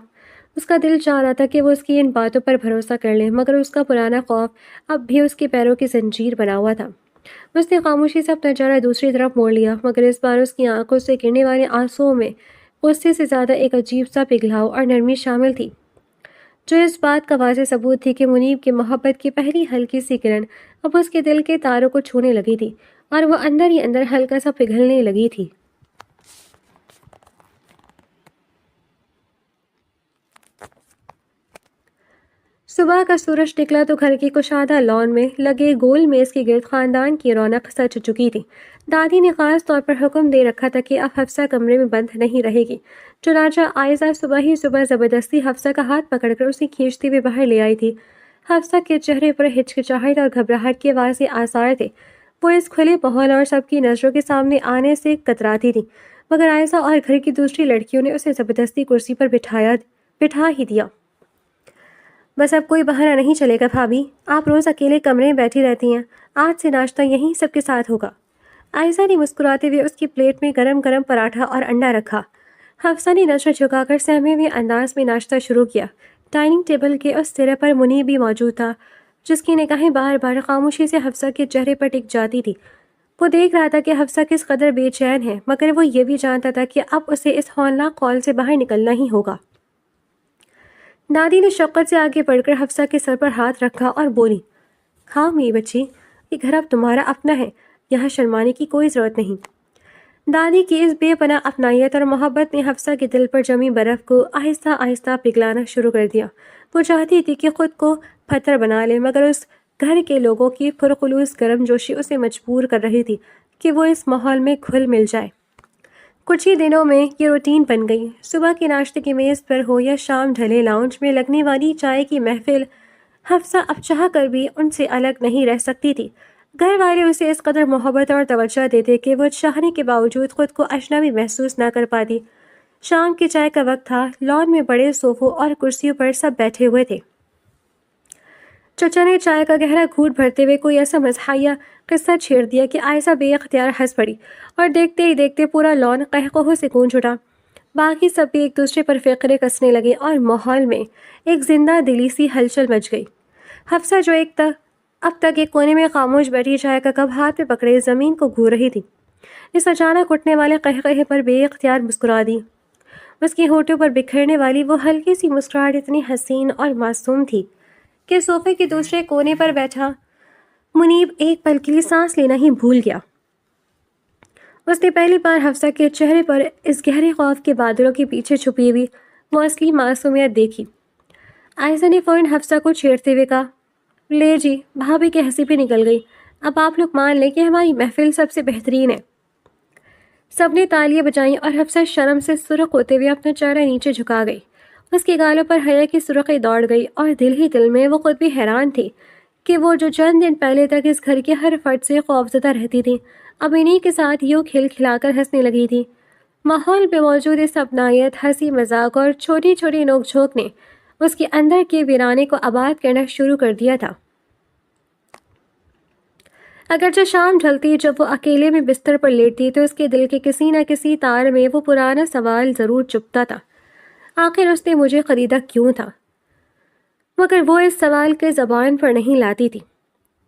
اس کا دل چاہ رہا تھا کہ وہ اس کی ان باتوں پر بھروسہ کر لے، مگر اس کا پرانا خوف اب بھی اس کے پیروں کی زنجیر بنا ہوا تھا۔ اس نے خاموشی سے اپنا چہرہ دوسری طرف موڑ لیا، مگر اس بار اس کی آنکھوں سے گرنے والے آنسوؤں میں غصے سے زیادہ ایک عجیب سا پگھلاؤ اور نرمی شامل تھی، جو اس بات کا واضح ثبوت تھی کہ منیب کی محبت کی پہلی ہلکی سی کرن اب اس کے دل کے تاروں کو چھونے لگی تھی اور وہ اندر ہی اندر ہلکا سا پگھلنے لگی تھی۔ صبح کا سورج نکلا تو گھر کی کشادہ لان میں لگے گول میز کے گرد خاندان کی رونق سج چکی تھی۔ دادی نے خاص طور پر حکم دے رکھا تھا کہ اب حفصہ کمرے میں بند نہیں رہے گی، چنانچہ عائزہ صبح ہی صبح زبردستی حفصہ کا ہاتھ پکڑ کر اسے کھینچتے ہوئے باہر لے آئی تھی۔ حفصہ کے چہرے پر ہچکچاہٹ اور گھبراہٹ کے واضح آثار تھے۔ وہ اس کھلے ماحول اور سب کی نظروں کے سامنے آنے سے کتراتی تھی، مگر عائزہ اور گھر کی دوسری لڑکیوں نے اسے زبردستی کرسی پر بٹھا ہی دیا۔ بس اب کوئی بہانہ نہیں چلے گا بھابھی، آپ روز اکیلے کمرے میں بیٹھی رہتی ہیں، آج سے ناشتہ یہیں سب کے ساتھ ہوگا۔ عائزہ نے مسکراتے ہوئے اس کی پلیٹ میں گرم گرم پراٹھا اور انڈا رکھا۔ حفصہ نے نظر جھکا کر سہمے ہوئے انداز میں ناشتہ شروع کیا۔ ڈائننگ ٹیبل کے اس سرے پر منیب بھی موجود تھا، جس کی نگاہیں بار بار خاموشی سے حفصہ کے چہرے پر ٹک جاتی تھی۔ وہ دیکھ رہا تھا کہ حفصہ کس قدر بے چین ہے، مگر وہ یہ بھی جانتا تھا کہ اب اسے اس ہولناک قول سے باہر نکلنا ہی ہوگا۔ دادی نے شفقت سے آگے بڑھ کر حفصہ کے سر پر ہاتھ رکھا اور بولی، ہاں میری بچی، یہ گھر اب تمہارا اپنا ہے، یہاں شرمانے کی کوئی ضرورت نہیں۔ دادی کی اس بے پناہ اپنائیت اور محبت نے حفصہ کے دل پر جمی برف کو آہستہ آہستہ پگھلانا شروع کر دیا۔ وہ چاہتی تھی کہ خود کو پتھر بنا لے، مگر اس گھر کے لوگوں کی پرخلوص گرم جوشی اسے مجبور کر رہی تھی کہ وہ اس ماحول میں گھل مل جائے۔ کچھ ہی دنوں میں یہ روٹین بن گئی۔ صبح کے ناشتے کی میز پر ہو یا شام ڈھلے لاؤنج میں لگنے والی چائے کی محفل، حفصہ اب چاہ کر بھی ان سے الگ نہیں رہ سکتی تھی۔ گھر والے اسے اس قدر محبت اور توجہ دیتے کہ وہ چاہنے کے باوجود خود کو اجنبی محسوس نہ کر پاتی۔ شام کی چائے کا وقت تھا، لان میں بڑے صوفوں اور کرسیوں پر سب بیٹھے ہوئے تھے۔ چچا نے چائے کا گہرا گھونٹ بھرتے ہوئے کوئی ایسا مزاحیہ قصہ چھیڑ دیا کہ عائزہ بے اختیار ہنس پڑی اور دیکھتے ہی دیکھتے پورا لان قہقہوں سے گونج اٹھا۔ باقی سب بھی ایک دوسرے پر فقرے کسنے لگے اور ماحول میں ایک زندہ دلی سی ہلچل مچ گئی۔ حفصہ جو اب تک ایک کونے میں خاموش بیٹھی چائے کا کپ ہاتھ میں پکڑے زمین کو گھور رہی تھی، اس اچانک اٹھنے والے قہقہے پر بے اختیار مسکرا دی۔ اس کے ہونٹوں پر بکھرنے والی وہ ہلکی سی مسکراہٹ اتنی حسین اور معصوم تھی کہ صوفے کے دوسرے کونے پر بیٹھا منیب ایک پل کے لیے سانس لینا ہی بھول گیا۔ اس نے پہلی بار حفصہ کے چہرے پر اس گہرے خوف کے بادلوں کے پیچھے چھپی ہوئی وہ اصلی معصومیت دیکھی۔ عائزہ نے فوراً حفصہ کو چھیڑتے ہوئے کہا، لے جی، بھابھی کی ہنسی پہ نکل گئی، اب آپ لوگ مان لیں کہ ہماری محفل سب سے بہترین ہے۔ سب نے تالیاں بجائیں اور حفصہ شرم سے سرخ ہوتے ہوئے اپنا چہرہ نیچے جھکا گئی۔ اس کے گالوں پر حیا کی سرخی دوڑ گئی اور دل ہی دل میں وہ خود بھی حیران تھی کہ وہ جو چند دن پہلے تک اس گھر کے ہر فرد سے خوفزدہ رہتی تھی، اب انہی کے ساتھ یوں کھل کھلا کر ہنسنے لگی تھی۔ ماحول پہ موجود اس اپنائیت، ہنسی مذاق اور چھوٹی چھوٹی نوک جھونک نے اس کے اندر کے ویرانے کو آباد کرنا شروع کر دیا تھا۔ اگرچہ شام ڈھلتی جب وہ اکیلے میں بستر پر لیٹتی تو اس کے دل کے کسی نہ کسی تار میں وہ پرانا سوال ضرور چپتا تھا، آخر اس نے مجھے خریدا کیوں تھا؟ مگر وہ اس سوال کے زبان پر نہیں لاتی تھی۔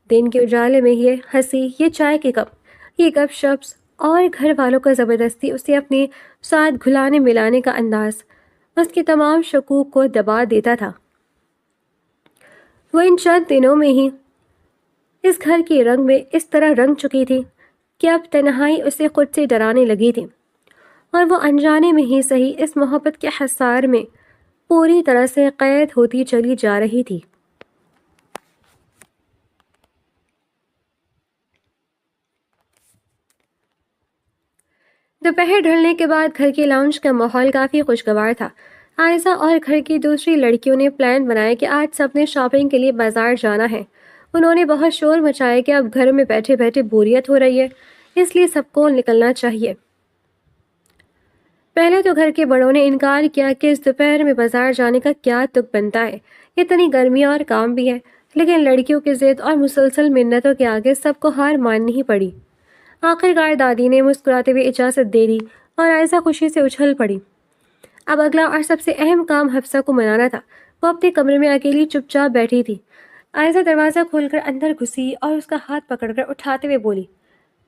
دن کے اجالے میں یہ ہنسی، یہ چائے کے کپ، یہ گپ شپس اور گھر والوں کا زبردستی اسے اپنے ساتھ گھلانے ملانے کا انداز اس کے تمام شکوک کو دبا دیتا تھا۔ وہ ان چند دنوں میں ہی اس گھر کے رنگ میں اس طرح رنگ چکی تھی کہ اب تنہائی اسے خود سے ڈرانے لگی تھی، اور وہ انجانے میں ہی صحیح اس محبت کے حصار میں پوری طرح سے قید ہوتی چلی جا رہی تھی۔ دوپہر ڈھلنے کے بعد گھر کے لاؤنج کا ماحول کافی خوشگوار تھا۔ عائزہ اور گھر کی دوسری لڑکیوں نے پلان بنایا کہ آج سب نے شاپنگ کے لیے بازار جانا ہے۔ انہوں نے بہت شور مچایا کہ اب گھر میں بیٹھے بیٹھے بوریت ہو رہی ہے، اس لیے سب کو نکلنا چاہیے۔ پہلے تو گھر کے بڑوں نے انکار کیا کہ اس دوپہر میں بازار جانے کا کیا تک بنتا ہے، اتنی گرمی اور کام بھی ہے، لیکن لڑکیوں کی ضد اور مسلسل منتوں کے آگے سب کو ہار ماننی ہی پڑی۔ آخرکار دادی نے مسکراتے ہوئے اجازت دے دی اور عائزہ خوشی سے اچھل پڑی۔ اب اگلا اور سب سے اہم کام حفصہ کو منانا تھا۔ وہ اپنے کمرے میں اکیلی چپ چاپ بیٹھی تھی۔ عائزہ دروازہ کھول کر اندر گھسی اور اس کا ہاتھ پکڑ کر اٹھاتے ہوئے بولی،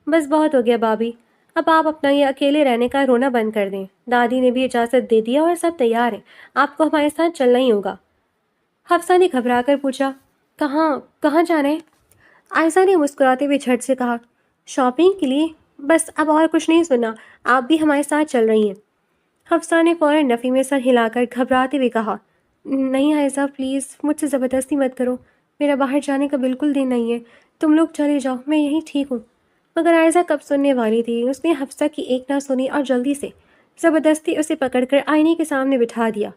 بس بہت ہو گیا بھابھی، اب آپ اپنا یہ اکیلے رہنے کا رونا بند کر دیں۔ دادی نے بھی اجازت دے دیا اور سب تیار ہیں، آپ کو ہمارے ساتھ چلنا ہی ہوگا۔ حفصہ نے گھبرا کر پوچھا، کہاں جانا ہے؟ عائزہ نے مسکراتے ہوئے جھٹ سے کہا، شاپنگ کے لیے، بس اب اور کچھ نہیں سننا، آپ بھی ہمارے ساتھ چل رہی ہیں۔ حفصہ نے فوراً نفی میں سر ہلا کر گھبراتے ہوئے کہا، نہیں عائزہ پلیز مجھ سے زبردستی مت کرو، میرا باہر جانے کا بالکل دل نہیں ہے، تم لوگ چلے جاؤ، میں یہیں ٹھیک ہوں۔ مگر عائزہ کب سننے والی تھی، اس نے حفصہ کی ایک نہ سنی اور جلدی سے زبردستی اسے پکڑ کر آئینے کے سامنے بٹھا دیا،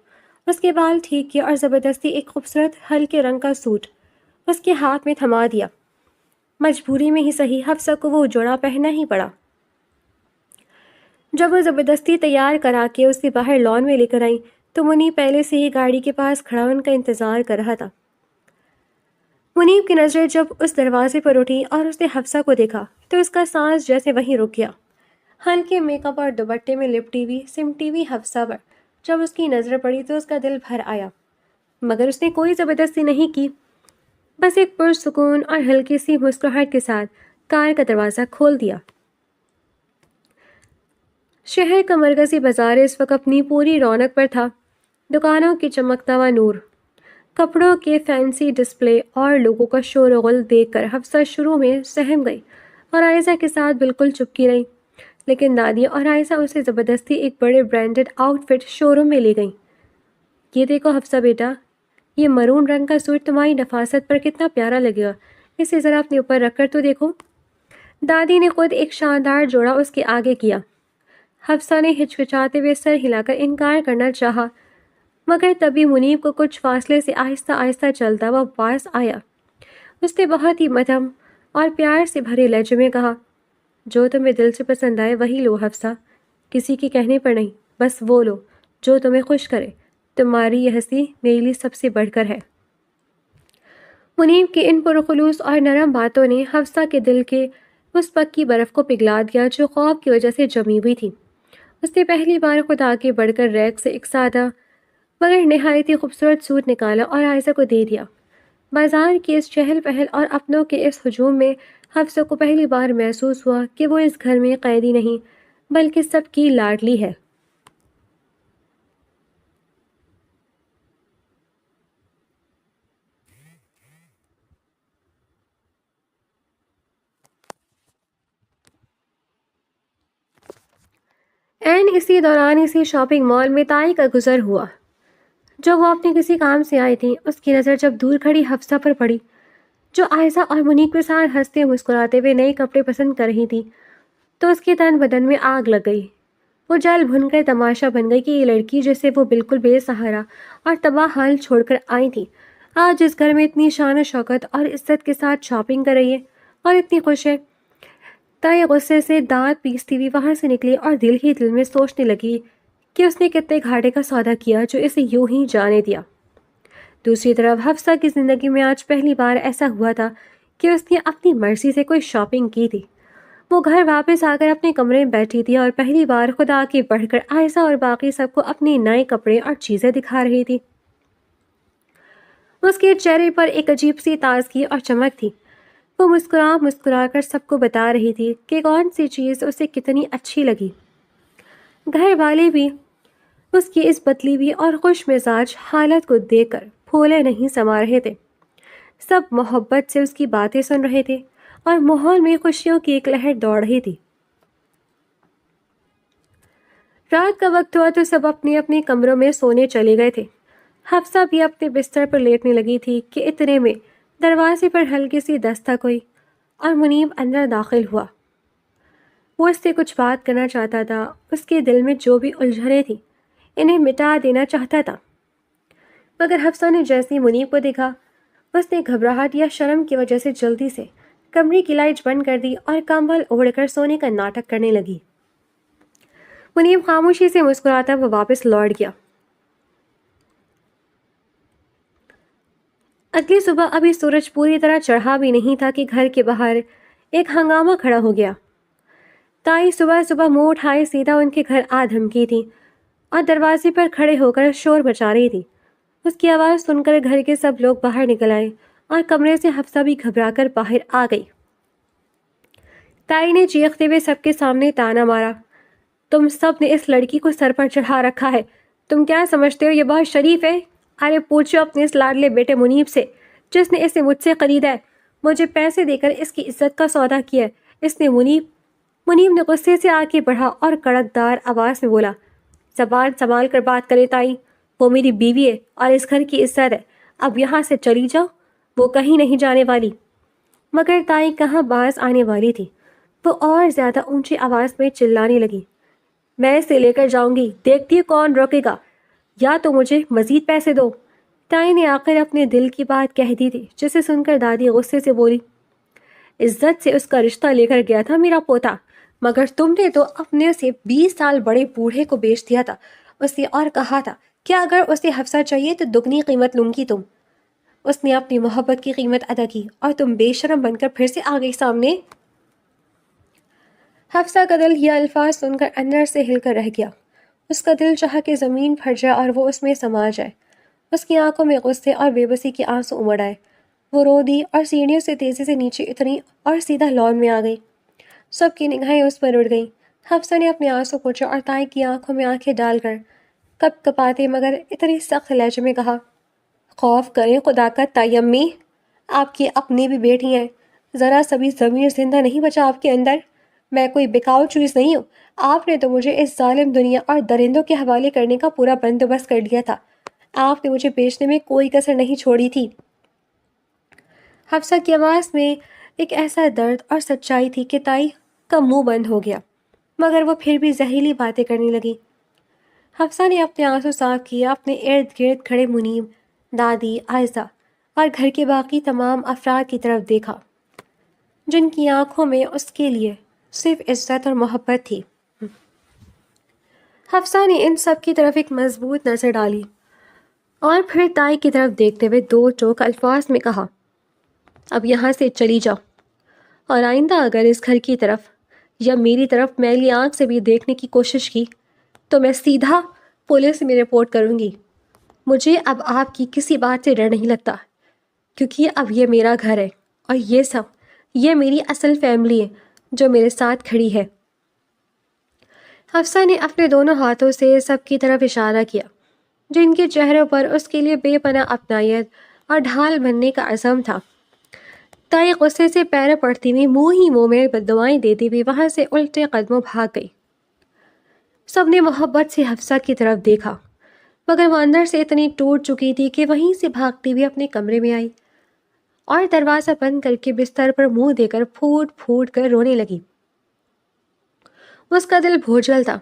اس کے بال ٹھیک کیے اور زبردستی ایک خوبصورت ہلکے رنگ کا سوٹ اس کے ہاتھ میں تھما دیا۔ مجبوری میں ہی صحیح حفصہ کو وہ جوڑا پہننا ہی پڑا۔ جب وہ زبردستی تیار کرا کے اسے باہر لان میں لے کر آئیں تو منیب پہلے سے ہی گاڑی کے پاس کھڑا ان کا انتظار کر رہا تھا۔ منیب کی نظریں جب اس دروازے پر اٹھی اور اس نے حفصہ کو دیکھا تو اس کا سانس جیسے وہیں رک گیا۔ ہلکے میک اپ اور دوپٹے میں لپٹی ہوئی سمٹی ہوئی حفصہ پر جب اس کی نظر پڑی تو اس کا دل بھر آیا، مگر اس نے کوئی زبردستی نہیں کی، بس ایک پرسکون اور ہلکی سی مسکراہٹ کے ساتھ کار کا دروازہ کھول دیا۔ شہر کا مرکزی بازار اس وقت اپنی پوری رونق پر تھا، دکانوں کی چمکتا ہوا نور، کپڑوں کے فینسی ڈسپلے اور لوگوں کا شور و غل دیکھ کر حفصہ شروع میں سہم گئی اور عائزہ کے ساتھ بالکل چپکی رہی، لیکن نادیہ اور عائزہ اسے زبردستی ایک بڑے برانڈڈ آؤٹ فٹ شو روم میں لے گئیں۔ یہ دیکھو حفصہ بیٹا، یہ مرون رنگ کا سوٹ تمہاری نفاست پر کتنا پیارا لگے گا، اسے ذرا اپنے اوپر رکھ کر تو دیکھو۔ دادی نے خود ایک شاندار جوڑا اس کے آگے کیا۔ حفصہ نے ہچکچاتے ہوئے سر ہلا کر انکار کرنا چاہا، مگر تبھی منیب کو کچھ فاصلے سے آہستہ آہستہ چلتا ہوا پاس آیا۔ اس نے بہت ہی مدھم اور پیار سے بھرے لہجے میں کہا، جو تمہیں دل سے پسند آئے وہی لو حفصہ، کسی کے کہنے پر نہیں، بس وہ لو جو تمہیں خوش کرے، تمہاری یہ ہنسی میرے لیے سب سے بڑھ کر ہے۔ منیب کی ان پرخلوص اور نرم باتوں نے حفصہ کے دل کے اس پکی برف کو پگھلا دیا جو خوف کی وجہ سے جمی ہوئی تھی۔ اس نے پہلی بار خود آگے بڑھ کر ریک سے ایک سادہ مگر نہایت ہی خوبصورت سوٹ نکالا اور عائزہ کو دے دیا۔ بازار کی اس چہل پہل اور اپنوں کے اس ہجوم میں حفصہ کو پہلی بار محسوس ہوا کہ وہ اس گھر میں قیدی نہیں بلکہ سب کی لاڈلی ہے۔ اسی دوران اسی شاپنگ مال میں تائی کا گزر ہوا۔ جو وہ اپنے کسی کام سے آئی تھی، اس کی نظر جب دور کھڑی حفصہ پر پڑی جو عائزہ اور منیب کے ساتھ ہنستے مسکراتے ہوئے نئے کپڑے پسند کر رہی تھی تو اس کے تن بدن میں آگ لگ گئی۔ وہ جل بھن کر تماشا بن گئی کہ یہ لڑکی جسے وہ بالکل بے سہارا اور تباہ حال چھوڑ کر آئی تھی، آج اس گھر میں اتنی شان و شوکت اور عزت کے ساتھ شاپنگ کر رہی ہے اور اتنی خوش ہے۔ تائی غصے سے دانت پیستی ہوئی وہاں سے نکلی اور دل ہی دل میں سوچنے لگی کہ اس نے کتنے گھاٹے کا سودا کیا جو اسے یوں ہی جانے دیا۔ دوسری طرف حفصہ کی زندگی میں آج پہلی بار ایسا ہوا تھا کہ اس نے اپنی مرضی سے کوئی شاپنگ کی تھی۔ وہ گھر واپس آ کر اپنے کمرے میں بیٹھی تھی اور پہلی بار خدا کے بڑھ کر عائزہ اور باقی سب کو اپنے نئے کپڑے اور چیزیں دکھا رہی تھی۔ اس کے چہرے پر ایک عجیب سی تازگی اور چمک تھی۔ وہ مسکرا کر سب کو بتا رہی تھی کہ کون سی چیز اسے کتنی اچھی لگی۔ گھر والے بھی اس کی اس بدلی ہوئی اور خوش مزاج حالت کو دیکھ کر پھولے نہیں سما رہے تھے۔ سب محبت سے اس کی باتیں سن رہے تھے اور ماحول میں خوشیوں کی ایک لہر دوڑ رہی تھی۔ رات کا وقت ہوا تو سب اپنے اپنے کمروں میں سونے چلے گئے تھے۔ حفصہ بھی اپنے بستر پر لیٹنے لگی تھی کہ اتنے میں دروازے پر ہلکی سی دستک ہوئی اور منیب اندر داخل ہوا۔ وہ اس سے کچھ بات کرنا چاہتا تھا، اس کے دل میں جو بھی الجھنیں تھیں انہیں مٹا دینا چاہتا تھا، مگر حفصہ نے جیسے منیب کو دیکھا اس نے گھبراہٹ یا شرم کی وجہ سے جلدی سے کمرے کی لائٹ بند کر دی اور کمبل اوڑھ کر سونے کا ناٹک کرنے لگی۔ منیب خاموشی سے مسکراتا وہ واپس لوٹ گیا۔ اگلی صبح ابھی سورج پوری طرح چڑھا بھی نہیں تھا کہ گھر کے باہر ایک ہنگامہ کھڑا ہو گیا۔ تائی صبح صبح منہ اٹھائے سیدھا ان کے گھر آ دھمکی تھی اور دروازے پر کھڑے ہو کر شور مچا رہی تھی۔ اس کی آواز سن کر گھر کے سب لوگ باہر نکل آئے اور کمرے سے حفصہ بھی گھبرا کر باہر آ گئی۔ تائی نے چیختے ہوئے سب کے سامنے تانا مارا، تم سب نے اس لڑکی کو سر پر چڑھا رکھا ہے، تم کیا سمجھتے ہو یہ بہت شریف ہے؟ ارے پوچھو اپنے اس لاڈلے بیٹے منیب سے جس نے اسے مجھ سے خریدا ہے، مجھے پیسے دے کر اس کی عزت کا سودا کیا ہے۔ اس نے منیب نے غصے سے آگے بڑھا اور کڑک دار آواز میں بولا، زبان سنبھال کر بات کرے تائی، وہ میری بیوی ہے اور اس گھر کی عزت ہے، اب یہاں سے چلی جاؤ، وہ کہیں نہیں جانے والی۔ مگر تائی کہاں باز آنے والی تھی، وہ اور زیادہ اونچی آواز میں چلانے لگی، میں اسے لے کر جاؤں گی، دیکھتی ہے کون روکے گا، یا تو مجھے مزید پیسے دو۔ تائی نے آخر اپنے دل کی بات کہہ دی تھی، جسے سن کر دادی غصے سے بولی، عزت سے اس کا رشتہ لے کر گیا تھا میرا پوتا، مگر تم نے تو اپنے سے 20 سال بڑے بوڑھے کو بیچ دیا تھا اسے، اور کہا تھا کہ اگر اسے حفصہ چاہیے تو دگنی قیمت لوں گی تم۔ اس نے اپنی محبت کی قیمت ادا کی اور تم بے شرم بن کر پھر سے آ گئی سامنے۔ حفصہ کا دل یہ الفاظ سن کر اندر سے ہل کر رہ گیا، اس کا دل چاہا کہ زمین پھٹ جائے اور وہ اس میں سما جائے۔ اس کی آنکھوں میں غصے اور بے بسی کے آنسو امڑ آئے، وہ رو دی اور سیڑھیوں سے تیزی سے نیچے اتری اور سیدھا لان میں آ گئی۔ سب کی نگاہیں اس پر اڑ گئیں۔ حفصہ نے اپنے آنسو پوچھے اور تائی کی آنکھوں میں آنکھیں ڈال کر کپ کپاتے مگر اتنی سخت لہجے میں کہا، خوف کریں خدا کا تائی امی، آپ کی اپنی بھی بیٹی ہیں، ذرا سبھی ضمیر زندہ نہیں بچا آپ کے اندر؟ میں کوئی بکاؤ چیز نہیں ہوں، آپ نے تو مجھے اس ظالم دنیا اور درندوں کے حوالے کرنے کا پورا بندوبست کر لیا تھا، آپ نے مجھے بیچنے میں کوئی کسر نہیں چھوڑی تھی۔ حفصہ کی آواز میں ایک ایسا درد اور سچائی تھی کہ تائی کا منہ بند ہو گیا، مگر وہ پھر بھی زہریلی باتیں کرنے لگی۔ حفصہ نے اپنے آنسو صاف کیے، اپنے ارد گرد کھڑے منیب، دادی، عائزہ اور گھر کے باقی تمام افراد کی طرف دیکھا، جن کی آنکھوں میں اس کے لیے صرف عزت اور محبت تھی۔ حفصہ نے ان سب کی طرف ایک مضبوط نظر ڈالی اور پھر تائی کی طرف دیکھتے ہوئے دو ٹوک الفاظ میں کہا، اب یہاں سے چلی جاؤ، اور آئندہ اگر اس گھر کی طرف یا میری طرف میلی آنکھ سے بھی دیکھنے کی کوشش کی تو میں سیدھا پولیس میں رپورٹ کروں گی۔ مجھے اب آپ کی کسی بات سے ڈر نہیں لگتا، کیونکہ اب یہ میرا گھر ہے اور یہ میری اصل فیملی ہے جو میرے ساتھ کھڑی ہے۔ حفصہ نے اپنے دونوں ہاتھوں سے سب کی طرف اشارہ کیا، جن کے چہروں پر اس کے لیے بے پناہ اپنائیت اور ڈھال بننے کا عزم تھا۔ تائی غصے سے پیریں پڑتی ہوئی منہ میں بددعائیں دیتی ہوئی وہاں سے الٹے قدموں بھاگ گئی۔ سب نے محبت سے حفصہ کی طرف دیکھا، مگر وہ اندر سے اتنی ٹوٹ چکی تھی کہ وہیں سے بھاگتی ہوئی اپنے کمرے میں آئی اور دروازہ بند کر کے بستر پر منہ دے کر پھوٹ پھوٹ کر رونے لگی۔ اس کا دل بھوجل تھا،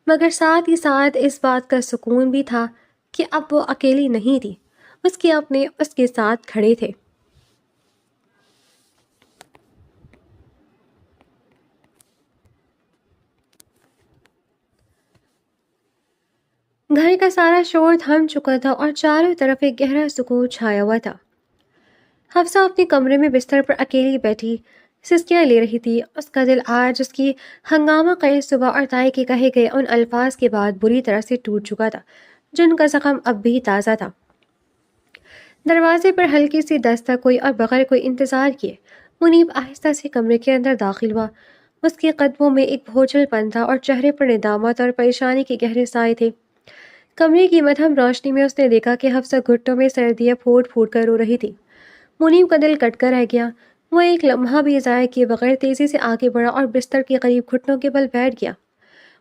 مگر ساتھ ہی ساتھ اس بات کا سکون بھی تھا کہ اب وہ اکیلی نہیں تھی، اس کے اپنے اس کے ساتھ کھڑے تھے۔ گھر کا سارا شور تھم چکا تھا اور چاروں طرف ایک گہرا سکون چھایا ہوا تھا۔ حفصہ اپنے کمرے میں بستر پر اکیلی بیٹھی سسکیاں لے رہی تھی۔ اس کا دل آج اس کی ہنگامہ خیز صبح اور تائی کے کہے گئے ان الفاظ کے بعد بری طرح سے ٹوٹ چکا تھا، جن کا زخم اب بھی تازہ تھا۔ دروازے پر ہلکی سی دستک ہوئی اور بغیر کوئی انتظار کیے منیب آہستہ سے کمرے کے اندر داخل ہوا۔ اس کے قدموں میں ایک بھوجل پن تھا اور چہرے پر ندامت اور پریشانی کے گہرے سائے تھے۔ کمرے کی مدھم روشنی میں اس نے دیکھا کہ حفصہ گھٹنوں میں سر دیے پھوٹ پھوٹ کر رو رہی تھی۔ منیب کا دل کٹ کر رہ گیا، وہ ایک لمحہ بھی ضائع کیے بغیر تیزی سے آگے بڑھا اور بستر کے قریب گھٹنوں کے بل بیٹھ گیا۔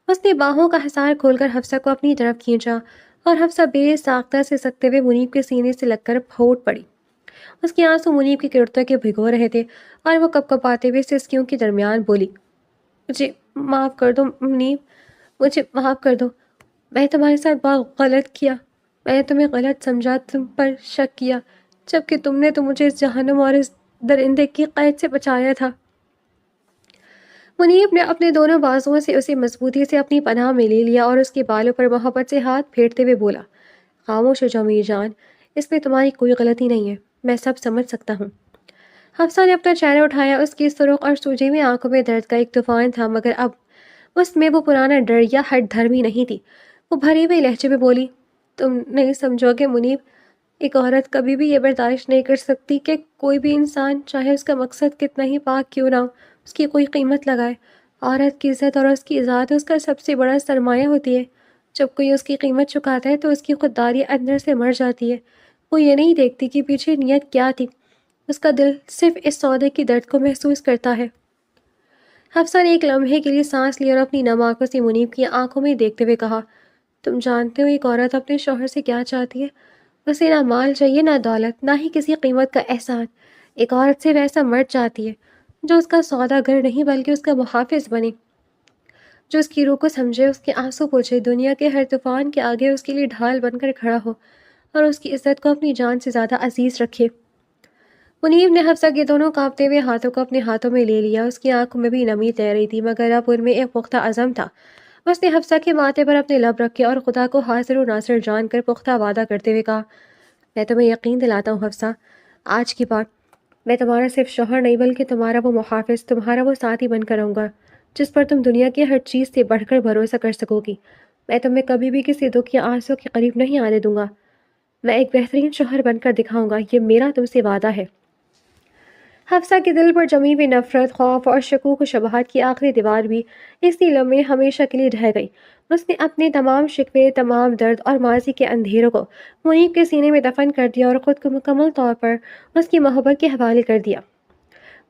اس نے باہوں کا حصار کھول کر حفصہ کو اپنی طرف کھینچا اور حفصہ بے ساختہ سے سکتے ہوئے منیب کے سینے سے لگ کر پھوٹ پڑی۔ اس کے آنسو منیب کے کرتوں کے بھگو رہے تھے اور وہ کپ کپاتے ہوئے سسکیوں کے درمیان بولی، مجھے معاف کر دو منیب، مجھے معاف کر دو، میں تمہارے ساتھ بہت غلط کیا، میں نے تمہیں غلط سمجھا، تم پر شک کیا، جبکہ تم نے تو مجھے اس جہنم اور اس درندے کی قید سے بچایا تھا۔ منیب نے اپنے دونوں بازوؤں سے اسے مضبوطی سے اپنی پناہ میں لے لیا اور اس کے بالوں پر محبت سے ہاتھ پھیرتے ہوئے بولا، خاموش ہو جاؤ میری جان، اس میں تمہاری کوئی غلطی نہیں ہے، میں سب سمجھ سکتا ہوں۔ حفصہ نے اپنا چہرہ اٹھایا، اس کی سرخ اور سوجی ہوئی آنکھوں میں درد کا ایک طوفان تھا، مگر اب اس میں وہ پرانا ڈر یا ہٹ دھرمی نہیں تھی۔ وہ بھرے ہوئے لہجے میں بولی، تم نہیں سمجھو گے منیب، ایک عورت کبھی بھی یہ برداشت نہیں کر سکتی کہ کوئی بھی انسان، چاہے اس کا مقصد کتنا ہی پاک کیوں نہ ہو، اس کی کوئی قیمت لگائے۔ عورت کی عزت اور اس کی ذات اس کا سب سے بڑا سرمایہ ہوتی ہے۔ جب کوئی اس کی قیمت چکاتا ہے تو اس کی خودداری اندر سے مر جاتی ہے۔ وہ یہ نہیں دیکھتی کہ پیچھے نیت کیا تھی، اس کا دل صرف اس سودے کی درد کو محسوس کرتا ہے۔ حفصہ نے ایک لمحے کے لیے سانس لی اور اپنی نم آنکھوں سے منیب کی آنکھوں میں دیکھتے ہوئے کہا، تم جانتے ہو ایک عورت اپنے شوہر سے کیا چاہتی ہے؟ اسے نہ مال چاہیے، نہ دولت، نہ ہی کسی قیمت کا احسان۔ ایک عورت سے ویسا مرد چاہتی ہے جو اس کا سوداگر نہیں بلکہ اس کا محافظ بنے، جو اس کی روح کو سمجھے، اس کے آنسو پوچھے، دنیا کے ہر طوفان کے آگے اس کے لیے ڈھال بن کر کھڑا ہو اور اس کی عزت کو اپنی جان سے زیادہ عزیز رکھے۔ منیب نے حفصہ کے دونوں کانپتے ہوئے ہاتھوں کو اپنے ہاتھوں میں لے لیا۔ اس کی آنکھوں میں بھی نمی تیر رہی تھی، مگر اب ان میں ایک پختہ عزم تھا۔ اس نے حفصہ کے ماتھے پر اپنے لب رکھے اور خدا کو حاضر و ناصر جان کر پختہ وعدہ کرتے ہوئے کہا، میں تمہیں یقین دلاتا ہوں حفصہ، آج کی بات میں تمہارا صرف شوہر نہیں بلکہ تمہارا وہ محافظ، تمہارا وہ ساتھی بن کر رہوں گا جس پر تم دنیا کی ہر چیز سے بڑھ کر بھروسہ کر سکو گی۔ میں تمہیں کبھی بھی کسی دکھ یا آنسو کے قریب نہیں آنے دوں گا۔ میں ایک بہترین شوہر بن کر دکھاؤں گا، یہ میرا تم سے وعدہ ہے۔ حفصہ کے دل پر جمی ہوئی نفرت، خوف اور شکوک و شبہات کی آخری دیوار بھی اسی لمحے ہمیشہ کے لیے ڈھہ گئی۔ اس نے اپنے تمام شکوے، تمام درد اور ماضی کے اندھیروں کو منیب کے سینے میں دفن کر دیا اور خود کو مکمل طور پر اس کی محبت کے حوالے کر دیا۔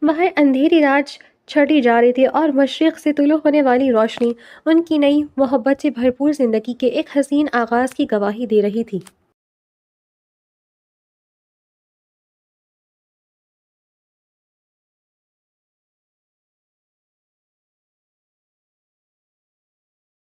باہر اندھیری رات چھٹی جا رہی تھی اور مشرق سے طلوع ہونے والی روشنی ان کی نئی محبت سے بھرپور زندگی کے ایک حسین آغاز کی گواہی دے رہی تھی۔